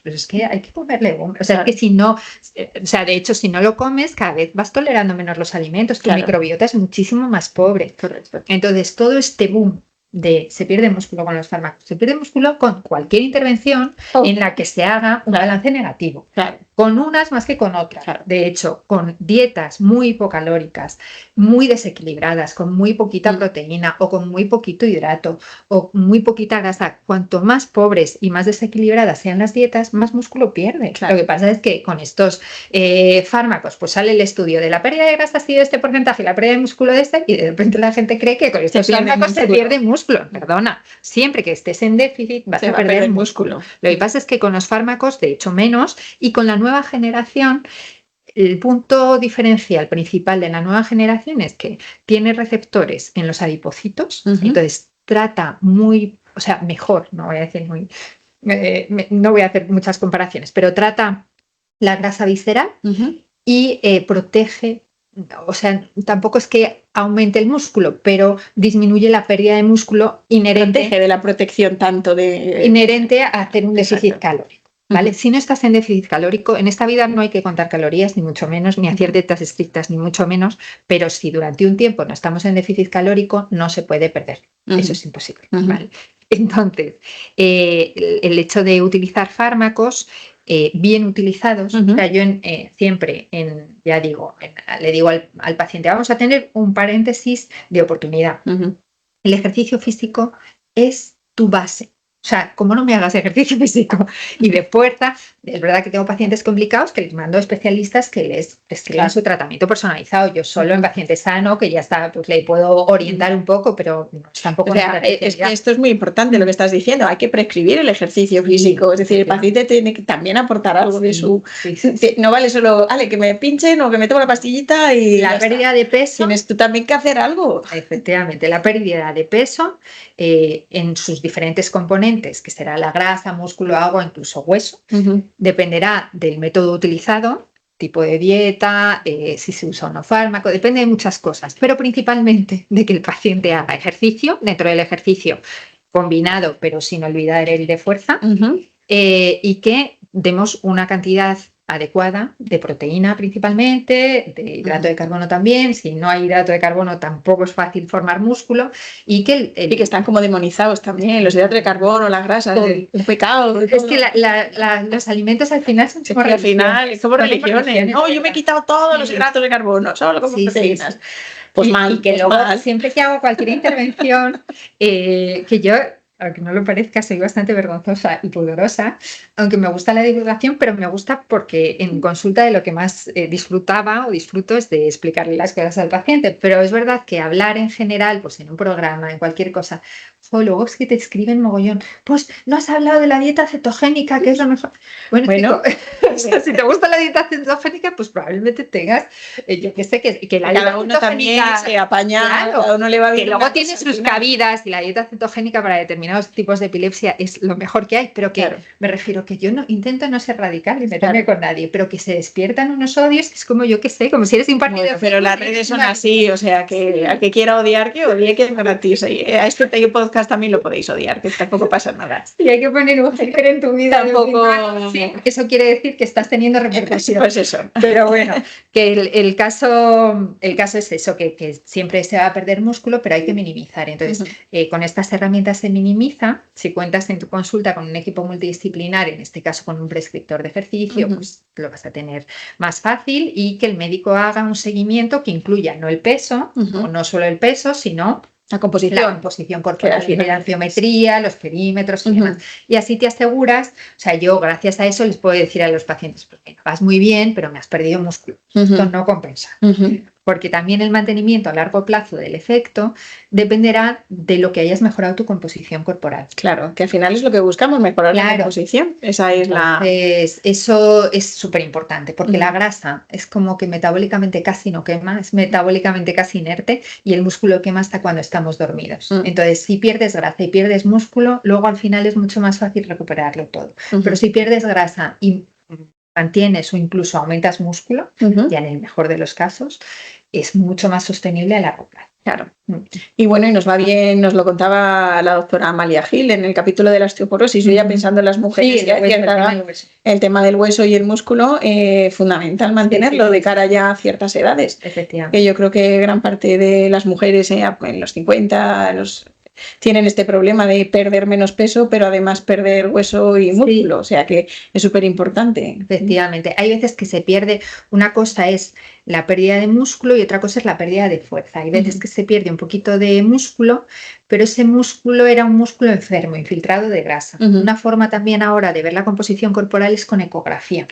pues es que hay que comer legumbres. O sea, que si no, de hecho, si no lo comes, cada vez vas tolerando menos los alimentos, tu microbiota es muchísimo más pobre. Correcto. Entonces, todo este boom de se pierde músculo con los fármacos, se pierde músculo con cualquier intervención en la que se haga un balance negativo, con unas más que con otras. De hecho, con dietas muy hipocalóricas, muy desequilibradas, con muy poquita proteína o con muy poquito hidrato o muy poquita grasa, cuanto más pobres y más desequilibradas sean las dietas, más músculo pierde. Lo que pasa es que con estos fármacos, pues sale el estudio de la pérdida de grasa así de este porcentaje y la pérdida de músculo de este, y de repente la gente cree que con estos fármacos se pierde músculo. Perdona, siempre que estés en déficit vas a perder músculo. Lo que pasa es que con los fármacos, de hecho, menos, y con la nueva generación, el punto diferencial principal de la nueva generación es que tiene receptores en los adipocitos, entonces trata mejor, no voy a decir muy, no voy a hacer muchas comparaciones, pero trata la grasa visceral y protege. O sea, tampoco es que aumente el músculo, pero disminuye la pérdida de músculo inherente de la protección tanto de inherente a hacer un déficit calórico, ¿vale? Si no estás en déficit calórico, en esta vida no hay que contar calorías, ni mucho menos, ni hacer dietas estrictas, ni mucho menos, pero si durante un tiempo no estamos en déficit calórico, no se puede perder. Eso es imposible, ¿vale? Entonces, el hecho de utilizar fármacos bien utilizados, o sea, yo siempre, le digo al paciente, vamos a tener un paréntesis de oportunidad. El ejercicio físico es tu base. O sea, como no me hagas ejercicio físico y de fuerza, es verdad que tengo pacientes complicados que les mando a especialistas que les prescriban su tratamiento personalizado. Yo solo en paciente sano, que ya está, pues le puedo orientar un poco, pero tampoco... O sea, es que esto es muy importante lo que estás diciendo. Hay que prescribir el ejercicio físico. Es decir, el paciente tiene que también aportar algo de su... No vale solo, que me pinchen o que me tome la pastillita y... La pérdida de peso... Tienes tú también que hacer algo. Efectivamente, la pérdida de peso en sus diferentes componentes, que será la grasa, músculo, agua, incluso hueso, dependerá del método utilizado, tipo de dieta, si se usa o no fármaco, depende de muchas cosas, pero principalmente de que el paciente haga ejercicio, dentro del ejercicio combinado, pero sin olvidar el de fuerza, y que demos una cantidad adecuada de proteína principalmente, de hidrato de carbono también. Si no hay hidrato de carbono tampoco es fácil formar músculo, y que están como demonizados también los hidratos de carbono, las grasas, el pecado. Es que los alimentos al final son como al final es como religiones. No, yo me he quitado todos los hidratos de carbono, solo como proteínas. Pues y que luego siempre que hago cualquier intervención, que yo, aunque no lo parezca, soy bastante vergonzosa y pudorosa, aunque me gusta la divulgación, pero me gusta porque en consulta de lo que más disfrutaba o disfruto es de explicarle las cosas al paciente. Pero es verdad que hablar en general, pues en un programa, en cualquier cosa, luego es que te escriben mogollón, pues no has hablado de la dieta cetogénica, que es lo mejor. Bueno, si te gusta la dieta cetogénica, pues probablemente tengas, yo que sé, que la cada uno también se apaña, cada uno le va bien. Que luego tiene sus cabidas, y la dieta cetogénica para determinados tipos de epilepsia es lo mejor que hay, pero que me refiero que yo no intento no ser radical y meterme con nadie, pero que se despiertan unos odios, que es como yo que sé, como si eres un partido. Pero las redes son así, o sea, que al que quiera odiar, que odie, que es gratis. A este podcast conozcas también lo podéis odiar, que tampoco pasa nada. Y hay que poner un hater en tu vida. Tampoco... Sí, eso quiere decir que estás teniendo repercusión. Pues eso. Pero bueno, que el caso es eso, que siempre se va a perder músculo, pero hay que minimizar. Entonces, con estas herramientas se minimiza. Si cuentas en tu consulta con un equipo multidisciplinar, en este caso con un prescriptor de ejercicio, pues lo vas a tener más fácil, y que el médico haga un seguimiento que incluya no el peso, o no solo el peso, sino la composición corporal, la geometría, los perímetros y demás. Y así te aseguras, o sea, yo gracias a eso les puedo decir a los pacientes, pues mira, vas muy bien, pero me has perdido músculo. Esto no compensa. Porque también el mantenimiento a largo plazo del efecto dependerá de lo que hayas mejorado tu composición corporal. Claro, que al final es lo que buscamos, mejorar la composición. Esa es eso es súper importante, porque la grasa es como que metabólicamente casi no quema, es metabólicamente casi inerte, y el músculo quema hasta cuando estamos dormidos. Entonces, si pierdes grasa y pierdes músculo, luego al final es mucho más fácil recuperarlo todo. Pero si pierdes grasa y mantienes o incluso aumentas músculo, ya en el mejor de los casos, es mucho más sostenible a largo plazo. Claro. Y bueno, y nos va bien, nos lo contaba la doctora Amalia Gil en el capítulo de la osteoporosis, yo ya pensando en las mujeres, el tema del hueso y el músculo, fundamental mantenerlo de cara ya a ciertas edades. Efectivamente. Que yo creo que gran parte de las mujeres en los 50, tienen este problema de perder menos peso, pero además perder hueso y músculo, o sea que es súper importante. Efectivamente, hay veces que se pierde, una cosa es la pérdida de músculo y otra cosa es la pérdida de fuerza. Hay veces que se pierde un poquito de músculo, pero ese músculo era un músculo enfermo, infiltrado de grasa. Una forma también ahora de ver la composición corporal es con ecografía.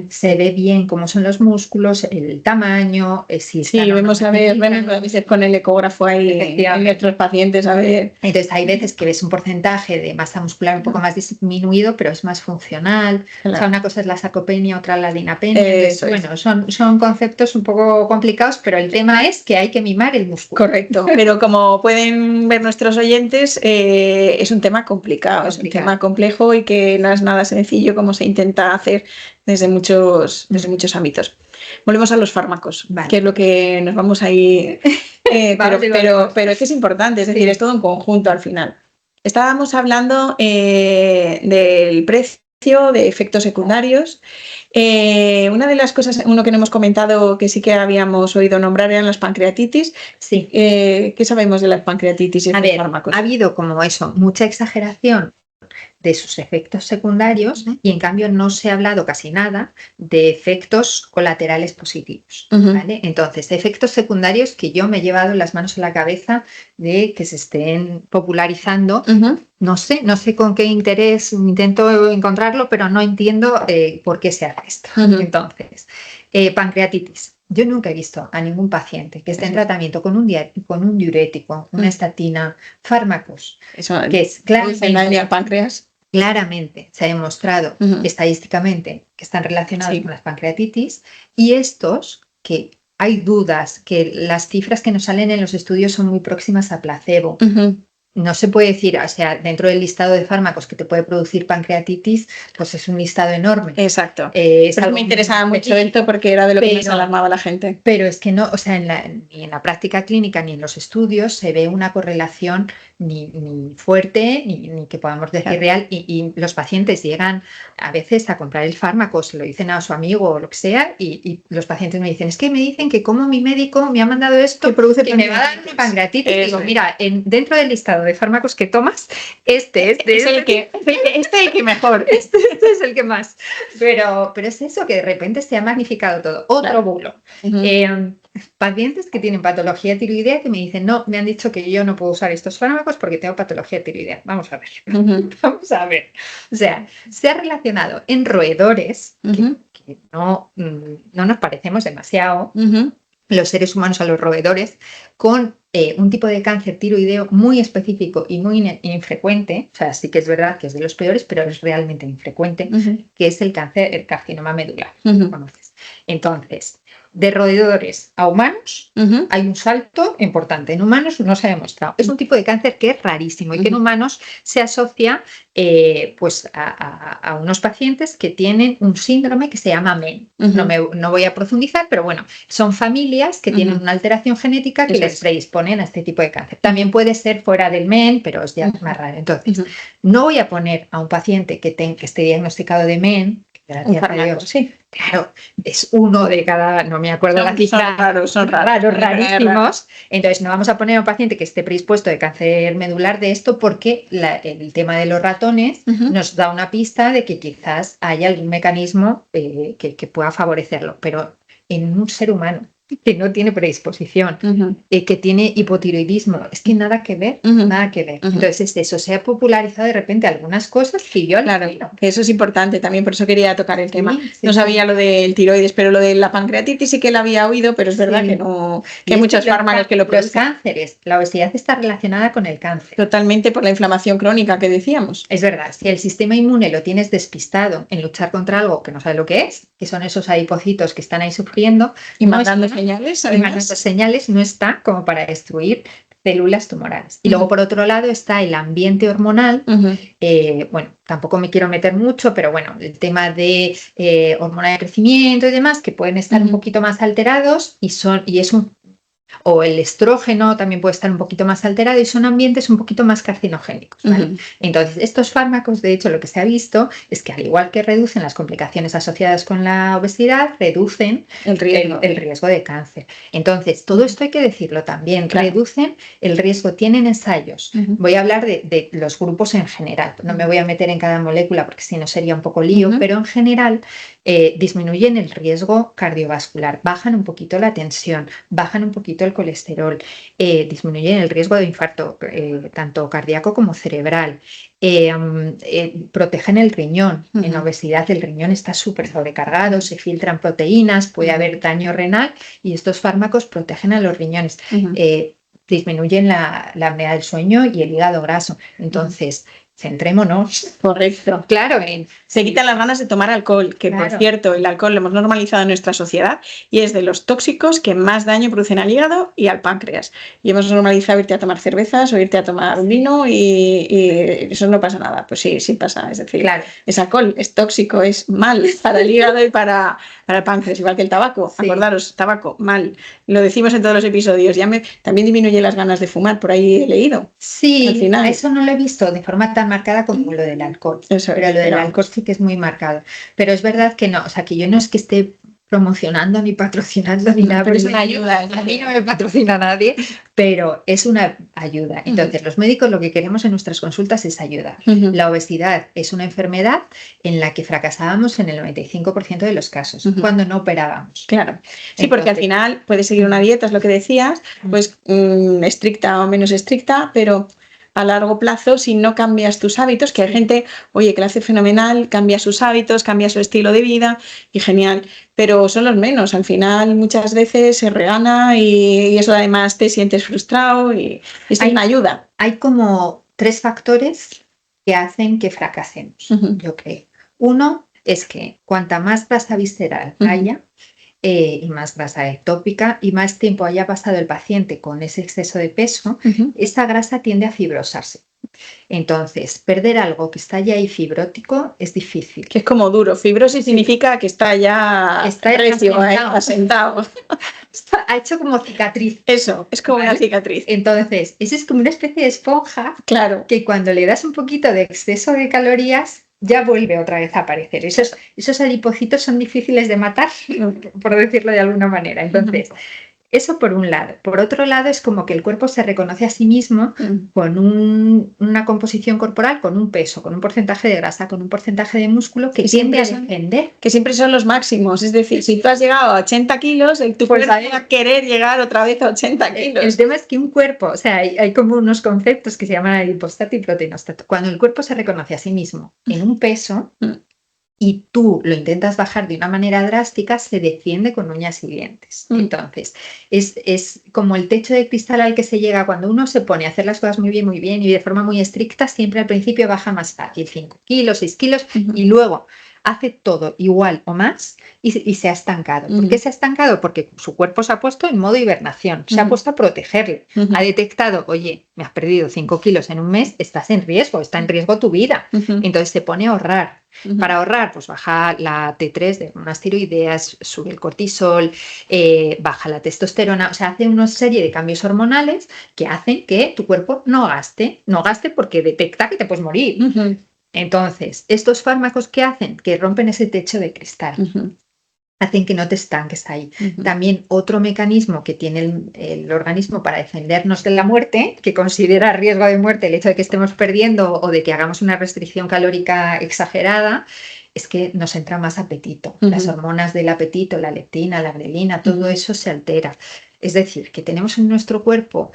Se ve bien cómo son los músculos, el tamaño, si sí, vemos a veces con el ecógrafo ahí en nuestros pacientes, a ver. Entonces hay veces que ves un porcentaje de masa muscular un poco más disminuido, pero es más funcional. Claro. O sea, una cosa es la sarcopenia, otra la dinapenia. Bueno, son conceptos un poco complicados, pero el tema es que hay que mimar el músculo. Correcto, pero como pueden ver nuestros oyentes, es un tema complicado, es un tema complejo y que no es nada sencillo como se intenta hacer desde muchos ámbitos. Volvemos a los fármacos, que es lo que nos vamos a ir, pero es que es importante, es decir, es todo un conjunto al final. Estábamos hablando del precio, de efectos secundarios. Una de las cosas, uno que no hemos comentado que sí que habíamos oído nombrar, eran las pancreatitis. Sí. ¿Qué sabemos de las pancreatitis y de los fármacos? Ha habido como eso, mucha exageración de sus efectos secundarios y en cambio no se ha hablado casi nada de efectos colaterales positivos, ¿vale? Entonces, efectos secundarios que yo me he llevado las manos a la cabeza de que se estén popularizando. No sé con qué interés intento encontrarlo, pero no entiendo por qué se hace esto. Entonces, pancreatitis. Yo nunca he visto a ningún paciente que esté en tratamiento con un diurético, una estatina, fármacos, eso, que es claramente al páncreas. Claramente se ha demostrado estadísticamente que están relacionados con las pancreatitis, y estos que hay dudas, que las cifras que nos salen en los estudios son muy próximas a placebo. No se puede decir, o sea, dentro del listado de fármacos que te puede producir pancreatitis, pues es un listado enorme. Exacto. Pero me interesaba mucho esto porque era de lo que nos alarmaba la gente. Pero es que no, o sea, ni en la práctica clínica ni en los estudios se ve una correlación ni fuerte ni que podamos decir real, y los pacientes llegan a veces a comprar el fármaco, se lo dicen a su amigo o lo que sea, y los pacientes me dicen, es que me dicen que como mi médico me ha mandado esto, que me va a dar una pancreatitis. Y digo, mira, dentro del listado de fármacos que tomas, este es el que mejor. Este es el que más. Pero es eso, que de repente se ha magnificado todo. Otro bulo. Pacientes que tienen patología tiroidea que me dicen, no, me han dicho que yo no puedo usar estos fármacos porque tengo patología tiroidea. Vamos a ver. Vamos a ver. O sea, se ha relacionado en roedores, que no nos parecemos demasiado, los seres humanos a los roedores, con un tipo de cáncer tiroideo muy específico y muy infrecuente. O sea, sí que es verdad que es de los peores, pero es realmente infrecuente, que es el carcinoma medular. ¿Conoces? Entonces, de roedores a humanos hay un salto importante. En humanos no se ha demostrado. Es un tipo de cáncer que es rarísimo y que en humanos se asocia pues a unos pacientes que tienen un síndrome que se llama MEN. No voy a profundizar, pero bueno, son familias que tienen una alteración genética que les predisponen a este tipo de cáncer. También puede ser fuera del MEN, pero es ya más raro. Entonces, no voy a poner a un paciente que esté diagnosticado de MEN, gracias a Dios. Sí. Claro, es uno de cada, no me acuerdo la cifra. Son raros, rarísimos. Entonces, no vamos a poner a un paciente que esté predispuesto de cáncer medular de esto porque el tema de los ratones nos da una pista de que quizás haya algún mecanismo que pueda favorecerlo. Pero en un ser humano que no tiene predisposición, que tiene hipotiroidismo, es que nada que ver, nada que ver. Entonces eso, se ha popularizado de repente algunas cosas que yo... Claro, que eso es importante también, por eso quería tocar el tema. No sabía lo del tiroides, pero lo de la pancreatitis sí que lo había oído, pero es verdad que no, que hay muchos fármacos que lo producen. Los cánceres, la obesidad está relacionada con el cáncer. Totalmente, por la inflamación crónica que decíamos. Es verdad, si el sistema inmune lo tienes despistado en luchar contra algo que no sabe lo que es, que son esos adipocitos que están ahí sufriendo y mandando señales, además señales, no está como para destruir células tumorales. Y luego por otro lado está el ambiente hormonal. Bueno, tampoco me quiero meter mucho, pero bueno, el tema de hormona de crecimiento y demás, que pueden estar un poquito más alterados o el estrógeno también puede estar un poquito más alterado y son ambientes un poquito más carcinogénicos, ¿vale? Entonces, estos fármacos, de hecho, lo que se ha visto es que al igual que reducen las complicaciones asociadas con la obesidad, reducen el riesgo de cáncer. Entonces, todo esto hay que decirlo también, reducen el riesgo, tienen ensayos. Voy a hablar de los grupos en general, no me voy a meter en cada molécula porque si no sería un poco lío, pero en general disminuyen el riesgo cardiovascular, bajan un poquito la tensión, bajan un poquito el colesterol, disminuyen el riesgo de infarto tanto cardíaco como cerebral, protegen el riñón. En obesidad el riñón está súper sobrecargado, se filtran proteínas, puede haber daño renal y estos fármacos protegen a los riñones. Disminuyen la apnea del sueño y el hígado graso. Entonces, centrémonos. Correcto. Claro, se quitan las ganas de tomar alcohol, que por cierto, el alcohol lo hemos normalizado en nuestra sociedad y es de los tóxicos que más daño producen al hígado y al páncreas. Y hemos normalizado irte a tomar cervezas o irte a tomar vino y eso no pasa nada. Pues sí pasa. Es decir, es alcohol, es tóxico, es mal para el hígado y para el páncreas, igual que el tabaco. Acordaros, tabaco, mal. Lo decimos en todos los episodios. También disminuye las ganas de fumar, por ahí he leído. Sí, al final. Eso no lo he visto de forma tan marcada como lo del alcohol. Pero lo del alcohol sí que es muy marcado. Pero es verdad que no, o sea, que yo no es que esté promocionando ni patrocinando ni nada. Pero es una ayuda. A mí no me patrocina nadie, pero es una ayuda. Entonces, los médicos lo que queremos en nuestras consultas es ayuda. La obesidad es una enfermedad en la que fracasábamos en el 95% de los casos, cuando no operábamos. Claro. Sí, porque al final puedes seguir una dieta, es lo que decías, pues estricta o menos estricta, pero a largo plazo, si no cambias tus hábitos, que hay gente, oye, que lo hace fenomenal, cambia sus hábitos, cambia su estilo de vida y genial, pero son los menos. Al final muchas veces se regana y eso además te sientes frustrado y esto es una ayuda. Hay como 3 factores que hacen que fracasemos, yo creo. Uno es que cuanta más grasa visceral haya, y más grasa ectópica y más tiempo haya pasado el paciente con ese exceso de peso, esa grasa tiende a fibrosarse. Entonces, perder algo que está ya ahí fibrótico es difícil. Que es como duro. Fibrosis significa que está ya asentado. Ha hecho como cicatriz. Eso, es como una cicatriz. Entonces, eso es como una especie de esponja que cuando le das un poquito de exceso de calorías ya vuelve otra vez a aparecer. Esos adipocitos son difíciles de matar, por decirlo de alguna manera. Entonces, eso por un lado. Por otro lado, es como que el cuerpo se reconoce a sí mismo con una composición corporal, con un peso, con un porcentaje de grasa, con un porcentaje de músculo que tiende a defender. Que siempre son los máximos. Es decir, si tú has llegado a 80 kilos, tu cuerpo va a querer llegar otra vez a 80 kilos. El tema es que un cuerpo, o sea, hay como unos conceptos que se llaman adipostato y proteinostato. Cuando el cuerpo se reconoce a sí mismo en un peso y tú lo intentas bajar de una manera drástica, se defiende con uñas y dientes. Entonces, es como el techo de cristal al que se llega cuando uno se pone a hacer las cosas muy bien y de forma muy estricta, siempre al principio baja más fácil, 5 kilos, 6 kilos, y luego hace todo igual o más y se ha estancado. ¿Por qué se ha estancado? Porque su cuerpo se ha puesto en modo hibernación, se ha puesto a protegerle. Ha detectado, oye, me has perdido 5 kilos en un mes, estás en riesgo, está en riesgo tu vida. Entonces se pone a ahorrar. Para ahorrar, pues baja la T3 de unas tiroideas, sube el cortisol, baja la testosterona, o sea, hace una serie de cambios hormonales que hacen que tu cuerpo no gaste porque detecta que te puedes morir. Entonces, estos fármacos que hacen, que rompen ese techo de cristal, hacen que no te estanques ahí. También otro mecanismo que tiene el organismo para defendernos de la muerte, que considera riesgo de muerte el hecho de que estemos perdiendo o de que hagamos una restricción calórica exagerada, es que nos entra más apetito. Las hormonas del apetito, la leptina, la grelina, todo eso se altera. Es decir, que tenemos en nuestro cuerpo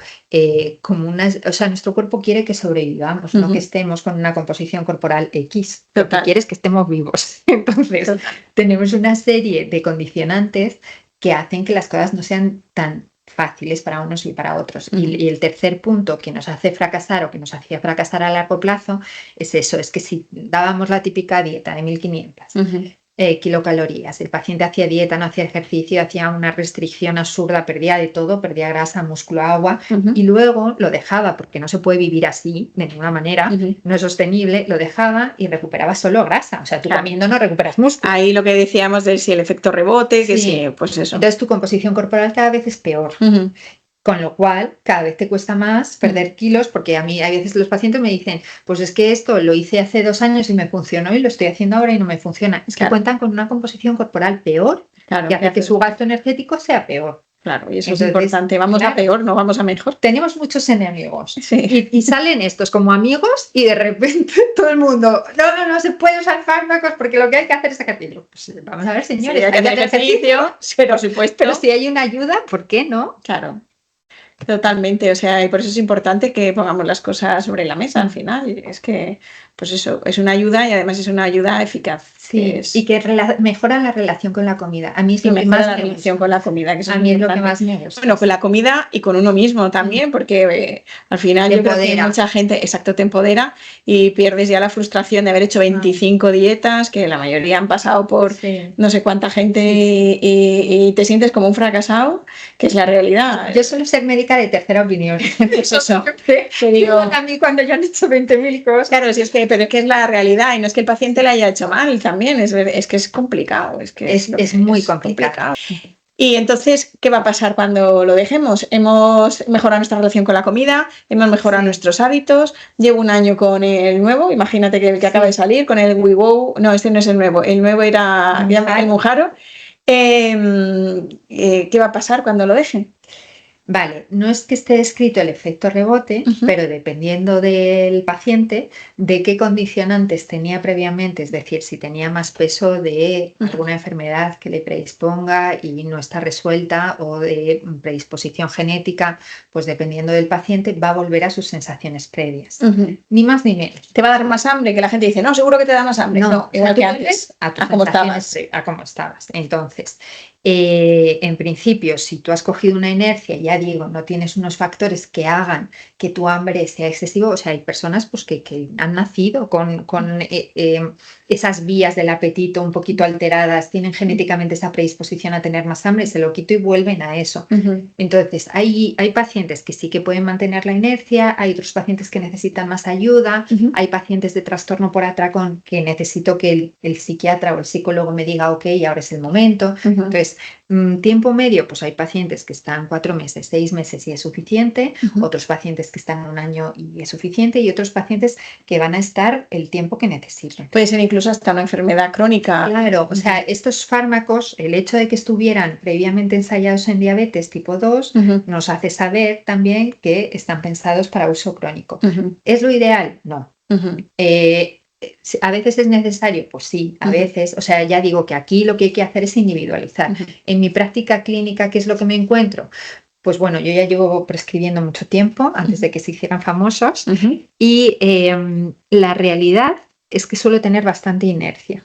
nuestro cuerpo quiere que sobrevivamos, no que estemos con una composición corporal X. Lo que quiere es que estemos vivos. Entonces, tenemos una serie de condicionantes que hacen que las cosas no sean tan fáciles para unos y para otros. Y el tercer punto que nos hace fracasar o que nos hacía fracasar a largo plazo es eso, es que si dábamos la típica dieta de 1500 kilocalorías, el paciente hacía dieta, no hacía ejercicio, hacía una restricción absurda, perdía de todo, perdía grasa, músculo, agua, y luego lo dejaba, porque no se puede vivir así de ninguna manera, no es sostenible, lo dejaba y recuperaba solo grasa. O sea, tú comiendo no recuperas músculo. Ahí lo que decíamos de si el efecto rebote, que sí, pues eso. Entonces tu composición corporal cada vez es peor. Con lo cual, cada vez te cuesta más perder kilos, porque a mí a veces los pacientes me dicen, pues es que esto lo hice hace 2 años y me funcionó y lo estoy haciendo ahora y no me funciona. Es que cuentan con una composición corporal peor, que hace que su gasto energético sea peor. Claro, y eso es importante. Vamos a peor, no vamos a mejor. Tenemos muchos enemigos. Y salen estos como amigos y de repente todo el mundo, no se puede usar fármacos porque lo que hay que hacer es ejercicio. Pues vamos a ver, señores, hay que hacer ejercicio, por supuesto. Pero si hay una ayuda, ¿por qué no? Claro. Totalmente, o sea, y por eso es importante que pongamos las cosas sobre la mesa al final. Es que, pues eso, es una ayuda y además es una ayuda eficaz. Sí, y que mejora la relación con la comida. A mí es lo que más la relación con la comida, que eso a mí es lo que más me gusta. Bueno, con la comida y con uno mismo también, porque al final yo creo que mucha gente, te empodera y pierdes ya la frustración de haber hecho 25 dietas, que la mayoría han pasado por no sé cuánta gente y te sientes como un fracasado, que es la realidad. Yo suelo ser médica de tercera opinión. Pues eso. Te digo, a mí cuando ya han hecho 20.000 cosas. Claro, sí, pero es que es la realidad y no es que el paciente la haya hecho mal también, es que es complicado. Es muy complicado. Y entonces, ¿qué va a pasar cuando lo dejemos? Hemos mejorado nuestra relación con la comida, hemos mejorado nuestros hábitos, llevo 1 año con el nuevo, imagínate que el que acaba de salir, con el WeGo, no, este no es el nuevo era el Mounjaro. ¿Qué va a pasar cuando lo dejen? Vale, no es que esté descrito el efecto rebote, pero dependiendo del paciente, de qué condicionantes tenía previamente, es decir, si tenía más peso de alguna enfermedad que le predisponga y no está resuelta o de predisposición genética, pues dependiendo del paciente va a volver a sus sensaciones previas. Ni más ni menos. ¿Te va a dar más hambre? Que la gente dice, no, seguro que te da más hambre. No, igual que antes. A cómo estabas. Entonces, en principio, si tú has cogido una inercia, ya digo, no tienes unos factores que hagan que tu hambre sea excesivo, o sea, hay personas pues, que han nacido con esas vías del apetito un poquito alteradas, tienen genéticamente esa predisposición a tener más hambre, se lo quito y vuelven a eso. Entonces, hay pacientes que sí que pueden mantener la inercia, hay otros pacientes que necesitan más ayuda, hay pacientes de trastorno por atracón que necesito que el psiquiatra o el psicólogo me diga, ok, ahora es el momento. Entonces, tiempo medio, pues hay pacientes que están 4 meses, 6 meses y es suficiente, otros pacientes que están 1 año y es suficiente y otros pacientes que van a estar el tiempo que necesitan. Puede ser incluso hasta una enfermedad crónica. Claro, o sea, estos fármacos, el hecho de que estuvieran previamente ensayados en diabetes tipo 2, nos hace saber también que están pensados para uso crónico. ¿Es lo ideal? No. ¿A veces es necesario? Pues sí, a veces. O sea, ya digo que aquí lo que hay que hacer es individualizar. En mi práctica clínica, ¿qué es lo que me encuentro? Pues bueno, yo ya llevo prescribiendo mucho tiempo, antes de que se hicieran famosos, y la realidad es que suelo tener bastante inercia,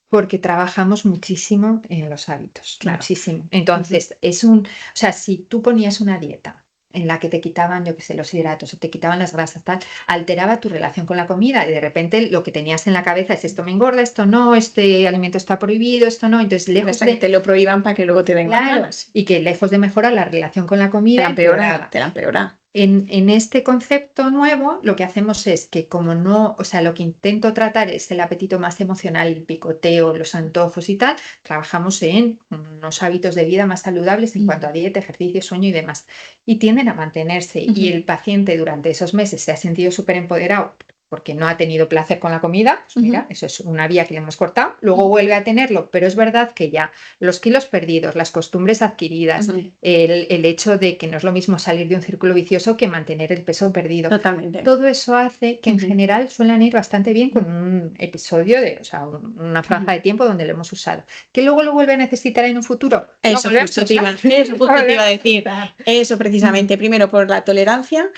porque trabajamos muchísimo en los hábitos, muchísimo. Entonces, o sea, si tú ponías una dieta en la que te quitaban, yo qué sé, los hidratos o te quitaban las grasas, tal, alteraba tu relación con la comida y de repente lo que tenías en la cabeza es esto me engorda, esto no, este alimento está prohibido, esto no, entonces lejos que te lo prohíban para que luego te den claro, ganas. y que lejos de mejorar la relación con la comida, Te la empeora. En este concepto nuevo, lo que hacemos es que como no, o sea, lo que intento tratar es el apetito más emocional, el picoteo, los antojos y tal, trabajamos en unos hábitos de vida más saludables en cuanto a dieta, ejercicio, sueño y demás. Y tienden a mantenerse y el paciente durante esos meses se ha sentido súper empoderado porque no ha tenido placer con la comida, pues mira, eso es una vía que le hemos cortado, luego vuelve a tenerlo, pero es verdad que ya los kilos perdidos, las costumbres adquiridas, el hecho de que no es lo mismo salir de un círculo vicioso que mantener el peso perdido. Totalmente. Todo eso hace que en general suelen ir bastante bien con un episodio de, o sea, una franja de tiempo donde lo hemos usado. ¿Que luego lo vuelve a necesitar en un futuro? Eso justo te iba a decir. Eso precisamente, primero por la tolerancia,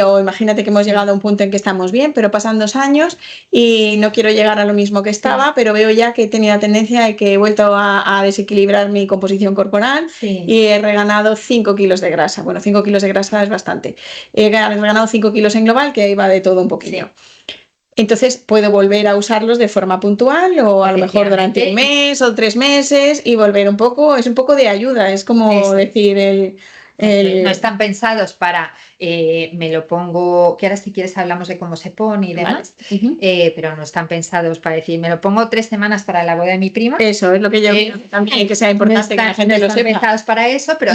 o imagínate que hemos llegado a un punto en que estamos bien, pero pasan 2 años y no quiero llegar a lo mismo que estaba, pero veo ya que he tenido la tendencia de que he vuelto a desequilibrar mi composición corporal y he reganado 5 kilos de grasa. Bueno, 5 kilos de grasa es bastante. He reganado 5 kilos en global, que ahí va de todo un poquillo. Entonces puedo volver a usarlos de forma puntual o a lo mejor durante un mes o 3 meses y volver un poco, es un poco de ayuda, es como decir no están pensados para me lo pongo, que ahora si quieres hablamos de cómo se pone y demás, pero no están pensados para decir me lo pongo 3 semanas para la boda de mi prima. Eso es lo que yo también que sea importante que la gente lo sepa. No están pensados para eso, pero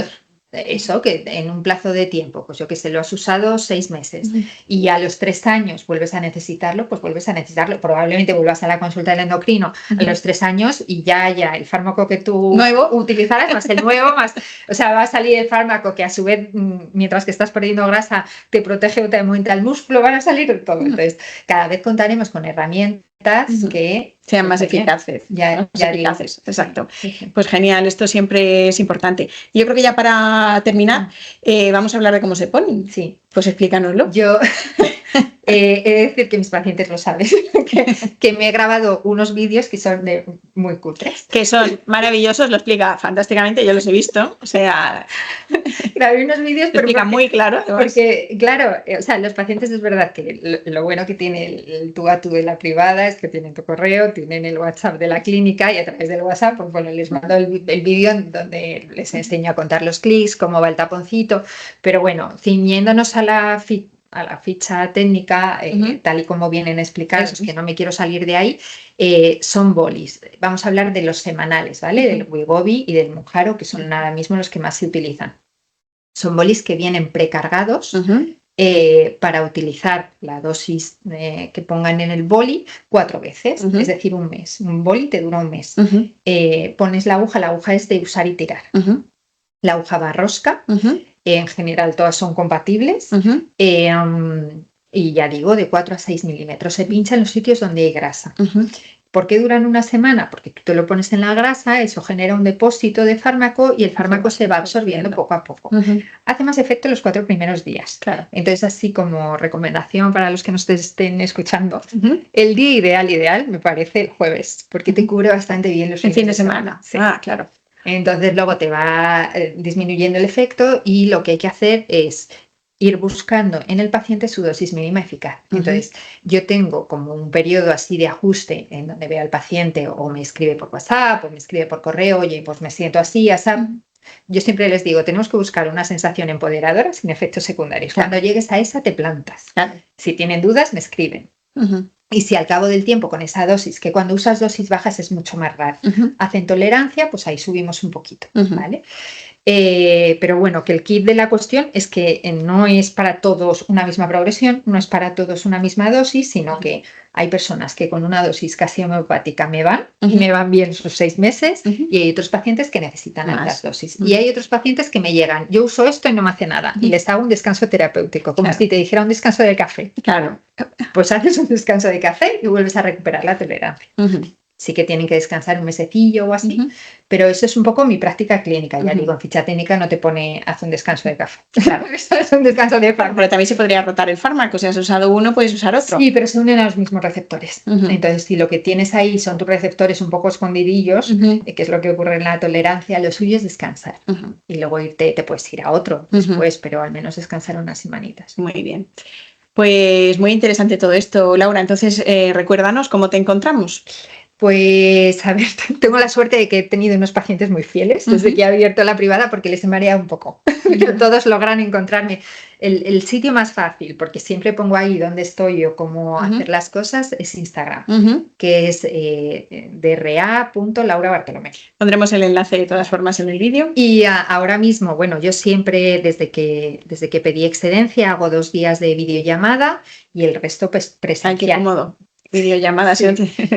eso, que en un plazo de tiempo, pues yo que sé, lo has usado 6 meses y a los 3 años vuelves a necesitarlo, pues vuelves a necesitarlo. Probablemente vuelvas a la consulta del endocrino a los 3 años y ya el fármaco que tú utilizarás más el nuevo, más, o sea, va a salir el fármaco que a su vez, mientras que estás perdiendo grasa, te protege o te aumenta el músculo, van a salir de todo. Entonces, cada vez contaremos con herramientas que sean más eficaces. Exacto. Pues genial, esto siempre es importante. Yo creo que ya para terminar, vamos a hablar de cómo se ponen. Sí. Pues explícanoslo. Yo he de decir que mis pacientes lo saben, que me he grabado unos vídeos que son muy cutres. Que son maravillosos, lo explica fantásticamente, yo los he visto. O sea, grabé unos vídeos, pero explica muy claro. Porque, claro, o sea, los pacientes es verdad que lo bueno que tiene el tú a tú de la privada es que tienen tu correo, tienen el WhatsApp de la clínica y a través del WhatsApp, pues bueno, les mando el vídeo donde les enseño a contar los clics, cómo va el taponcito, pero bueno, ciñéndonos a la ficha técnica, tal y como vienen explicados, que no me quiero salir de ahí, son bolis. Vamos a hablar de los semanales, ¿vale? Del Wegovy y del Mounjaro, que son ahora mismo los que más se utilizan. Son bolis que vienen precargados para utilizar la dosis que pongan en el boli 4 veces, es decir, un mes. Un boli te dura un mes. Pones la aguja es de usar y tirar. La aguja va rosca. En general todas son compatibles y ya digo, de 4 a 6 milímetros. Se pincha en los sitios donde hay grasa. ¿Por qué duran una semana? Porque tú te lo pones en la grasa, eso genera un depósito de fármaco y el fármaco se va absorbiendo poco a poco. Hace más efecto los 4 primeros días. Claro. Entonces, así como recomendación para los que nos estén escuchando, el día ideal me parece el jueves, porque te cubre bastante bien los fines de semana. Sí. Claro. Entonces luego te va disminuyendo el efecto y lo que hay que hacer es ir buscando en el paciente su dosis mínima eficaz. Entonces yo tengo como un periodo así de ajuste en donde veo al paciente o me escribe por WhatsApp o me escribe por correo, oye, pues me siento así, así. Yo siempre les digo, tenemos que buscar una sensación empoderadora sin efectos secundarios. Cuando llegues a esa te plantas. Si tienen dudas me escriben. Y si al cabo del tiempo con esa dosis, que cuando usas dosis bajas es mucho más raro, hacen tolerancia, pues ahí subimos un poquito, ¿vale? Pero bueno, que el kit de la cuestión es que no es para todos una misma progresión, no es para todos una misma dosis, sino que hay personas que con una dosis casi homeopática me van y me van bien sus 6 meses y hay otros pacientes que necesitan altas dosis. Y hay otros pacientes que me llegan, yo uso esto y no me hace nada y les hago un descanso terapéutico, como si te dijera un descanso de café. Claro. Pues haces un descanso de café y vuelves a recuperar la tolerancia. sí que tienen que descansar un mesecillo o así, pero eso es un poco mi práctica clínica. Ya digo, en ficha técnica no te pone haz un descanso de café. Claro, eso es un descanso de fármaco. Pero también se podría rotar el fármaco. Si has usado uno, puedes usar otro. Sí, pero se unen a los mismos receptores. Entonces, si lo que tienes ahí son tus receptores un poco escondidillos, que es lo que ocurre en la tolerancia, lo suyo es descansar. Y luego te puedes ir a otro después, pero al menos descansar unas semanitas. Muy bien. Pues muy interesante todo esto, Laura. Entonces, recuérdanos cómo te encontramos. Pues, a ver, tengo la suerte de que he tenido unos pacientes muy fieles desde que he abierto la privada porque les he mareado un poco. Pero todos logran encontrarme. El sitio más fácil, porque siempre pongo ahí dónde estoy o cómo hacer las cosas, es Instagram, que es dra.laurabartolomé. Pondremos el enlace de todas formas en el vídeo. Y ahora mismo, bueno, yo siempre, desde que pedí excedencia, hago 2 días de videollamada y el resto pues presencial. Ay, qué cómodo. Videollamadas. Sí.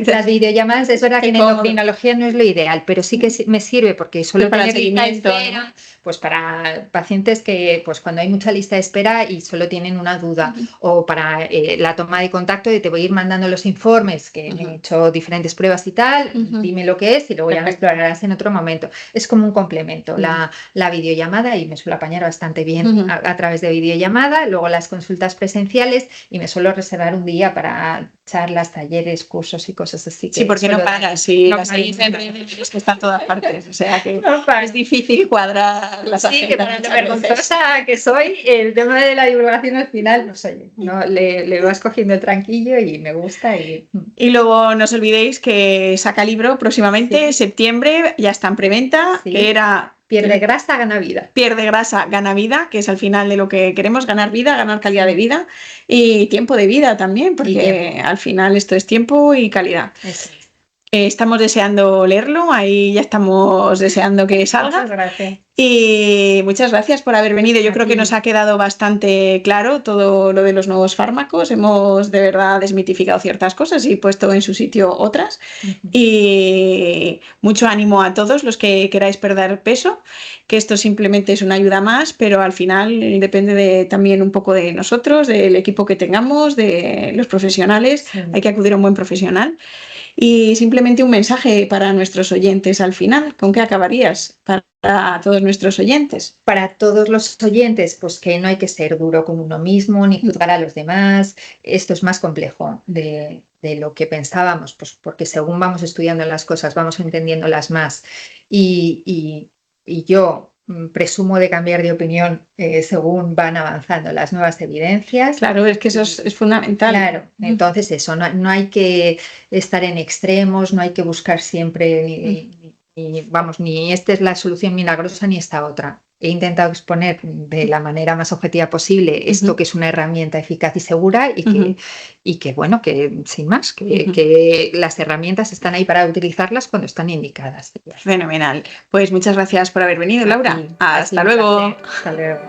Las videollamadas, es verdad que en endocrinología no es lo ideal, pero sí que me sirve porque suelo para tener lista de espera, ¿no? Pues para pacientes que pues cuando hay mucha lista de espera y solo tienen una duda, o para la toma de contacto de te voy a ir mandando los informes, que he hecho diferentes pruebas y tal, dime lo que es y luego ya me explorarás en otro momento. Es como un complemento, la videollamada, y me suelo apañar bastante bien a través de videollamada, luego las consultas presenciales y me suelo reservar un día para charlas, talleres, cursos y cosas así. Sí, porque no pagas, si las seguís en redes que están en todas partes, o sea que es difícil cuadrar las agendas. Sí, que para lo vergonzosa que soy, el tema de la divulgación al final, pues oye, no, le vas cogiendo el tranquillo y me gusta. Y luego no os olvidéis que saca libro próximamente, septiembre, ya está en preventa, que era... Pierde grasa, gana vida. Pierde grasa, gana vida, que es al final de lo que queremos, ganar vida, ganar calidad de vida y tiempo de vida también, porque al final esto es tiempo y calidad. Eso es. Estamos deseando leerlo, ahí ya estamos deseando que salga. Muchas gracias. Y muchas gracias por haber venido. Yo creo que nos ha quedado bastante claro todo lo de los nuevos fármacos. Hemos de verdad desmitificado ciertas cosas y puesto en su sitio otras. Y mucho ánimo a todos los que queráis perder peso, que esto simplemente es una ayuda más, pero al final depende también un poco de nosotros, del equipo que tengamos, de los profesionales. Hay que acudir a un buen profesional. Y simplemente un mensaje para nuestros oyentes al final. ¿Con qué acabarías para todos nuestros oyentes? Para todos los oyentes, pues que no hay que ser duro con uno mismo ni juzgar a los demás. Esto es más complejo de lo que pensábamos, pues porque según vamos estudiando las cosas, vamos entendiéndolas más. Y yo presumo de cambiar de opinión según van avanzando las nuevas evidencias. Claro, es que eso es fundamental. Claro, entonces eso, no hay que estar en extremos, no hay que buscar siempre ni esta es la solución milagrosa ni esta otra. He intentado exponer de la manera más objetiva posible esto que es una herramienta eficaz y segura y que bueno, que sin más, que las herramientas están ahí para utilizarlas cuando están indicadas. Fenomenal. Pues muchas gracias por haber venido, Laura. Hasta luego. Hasta luego.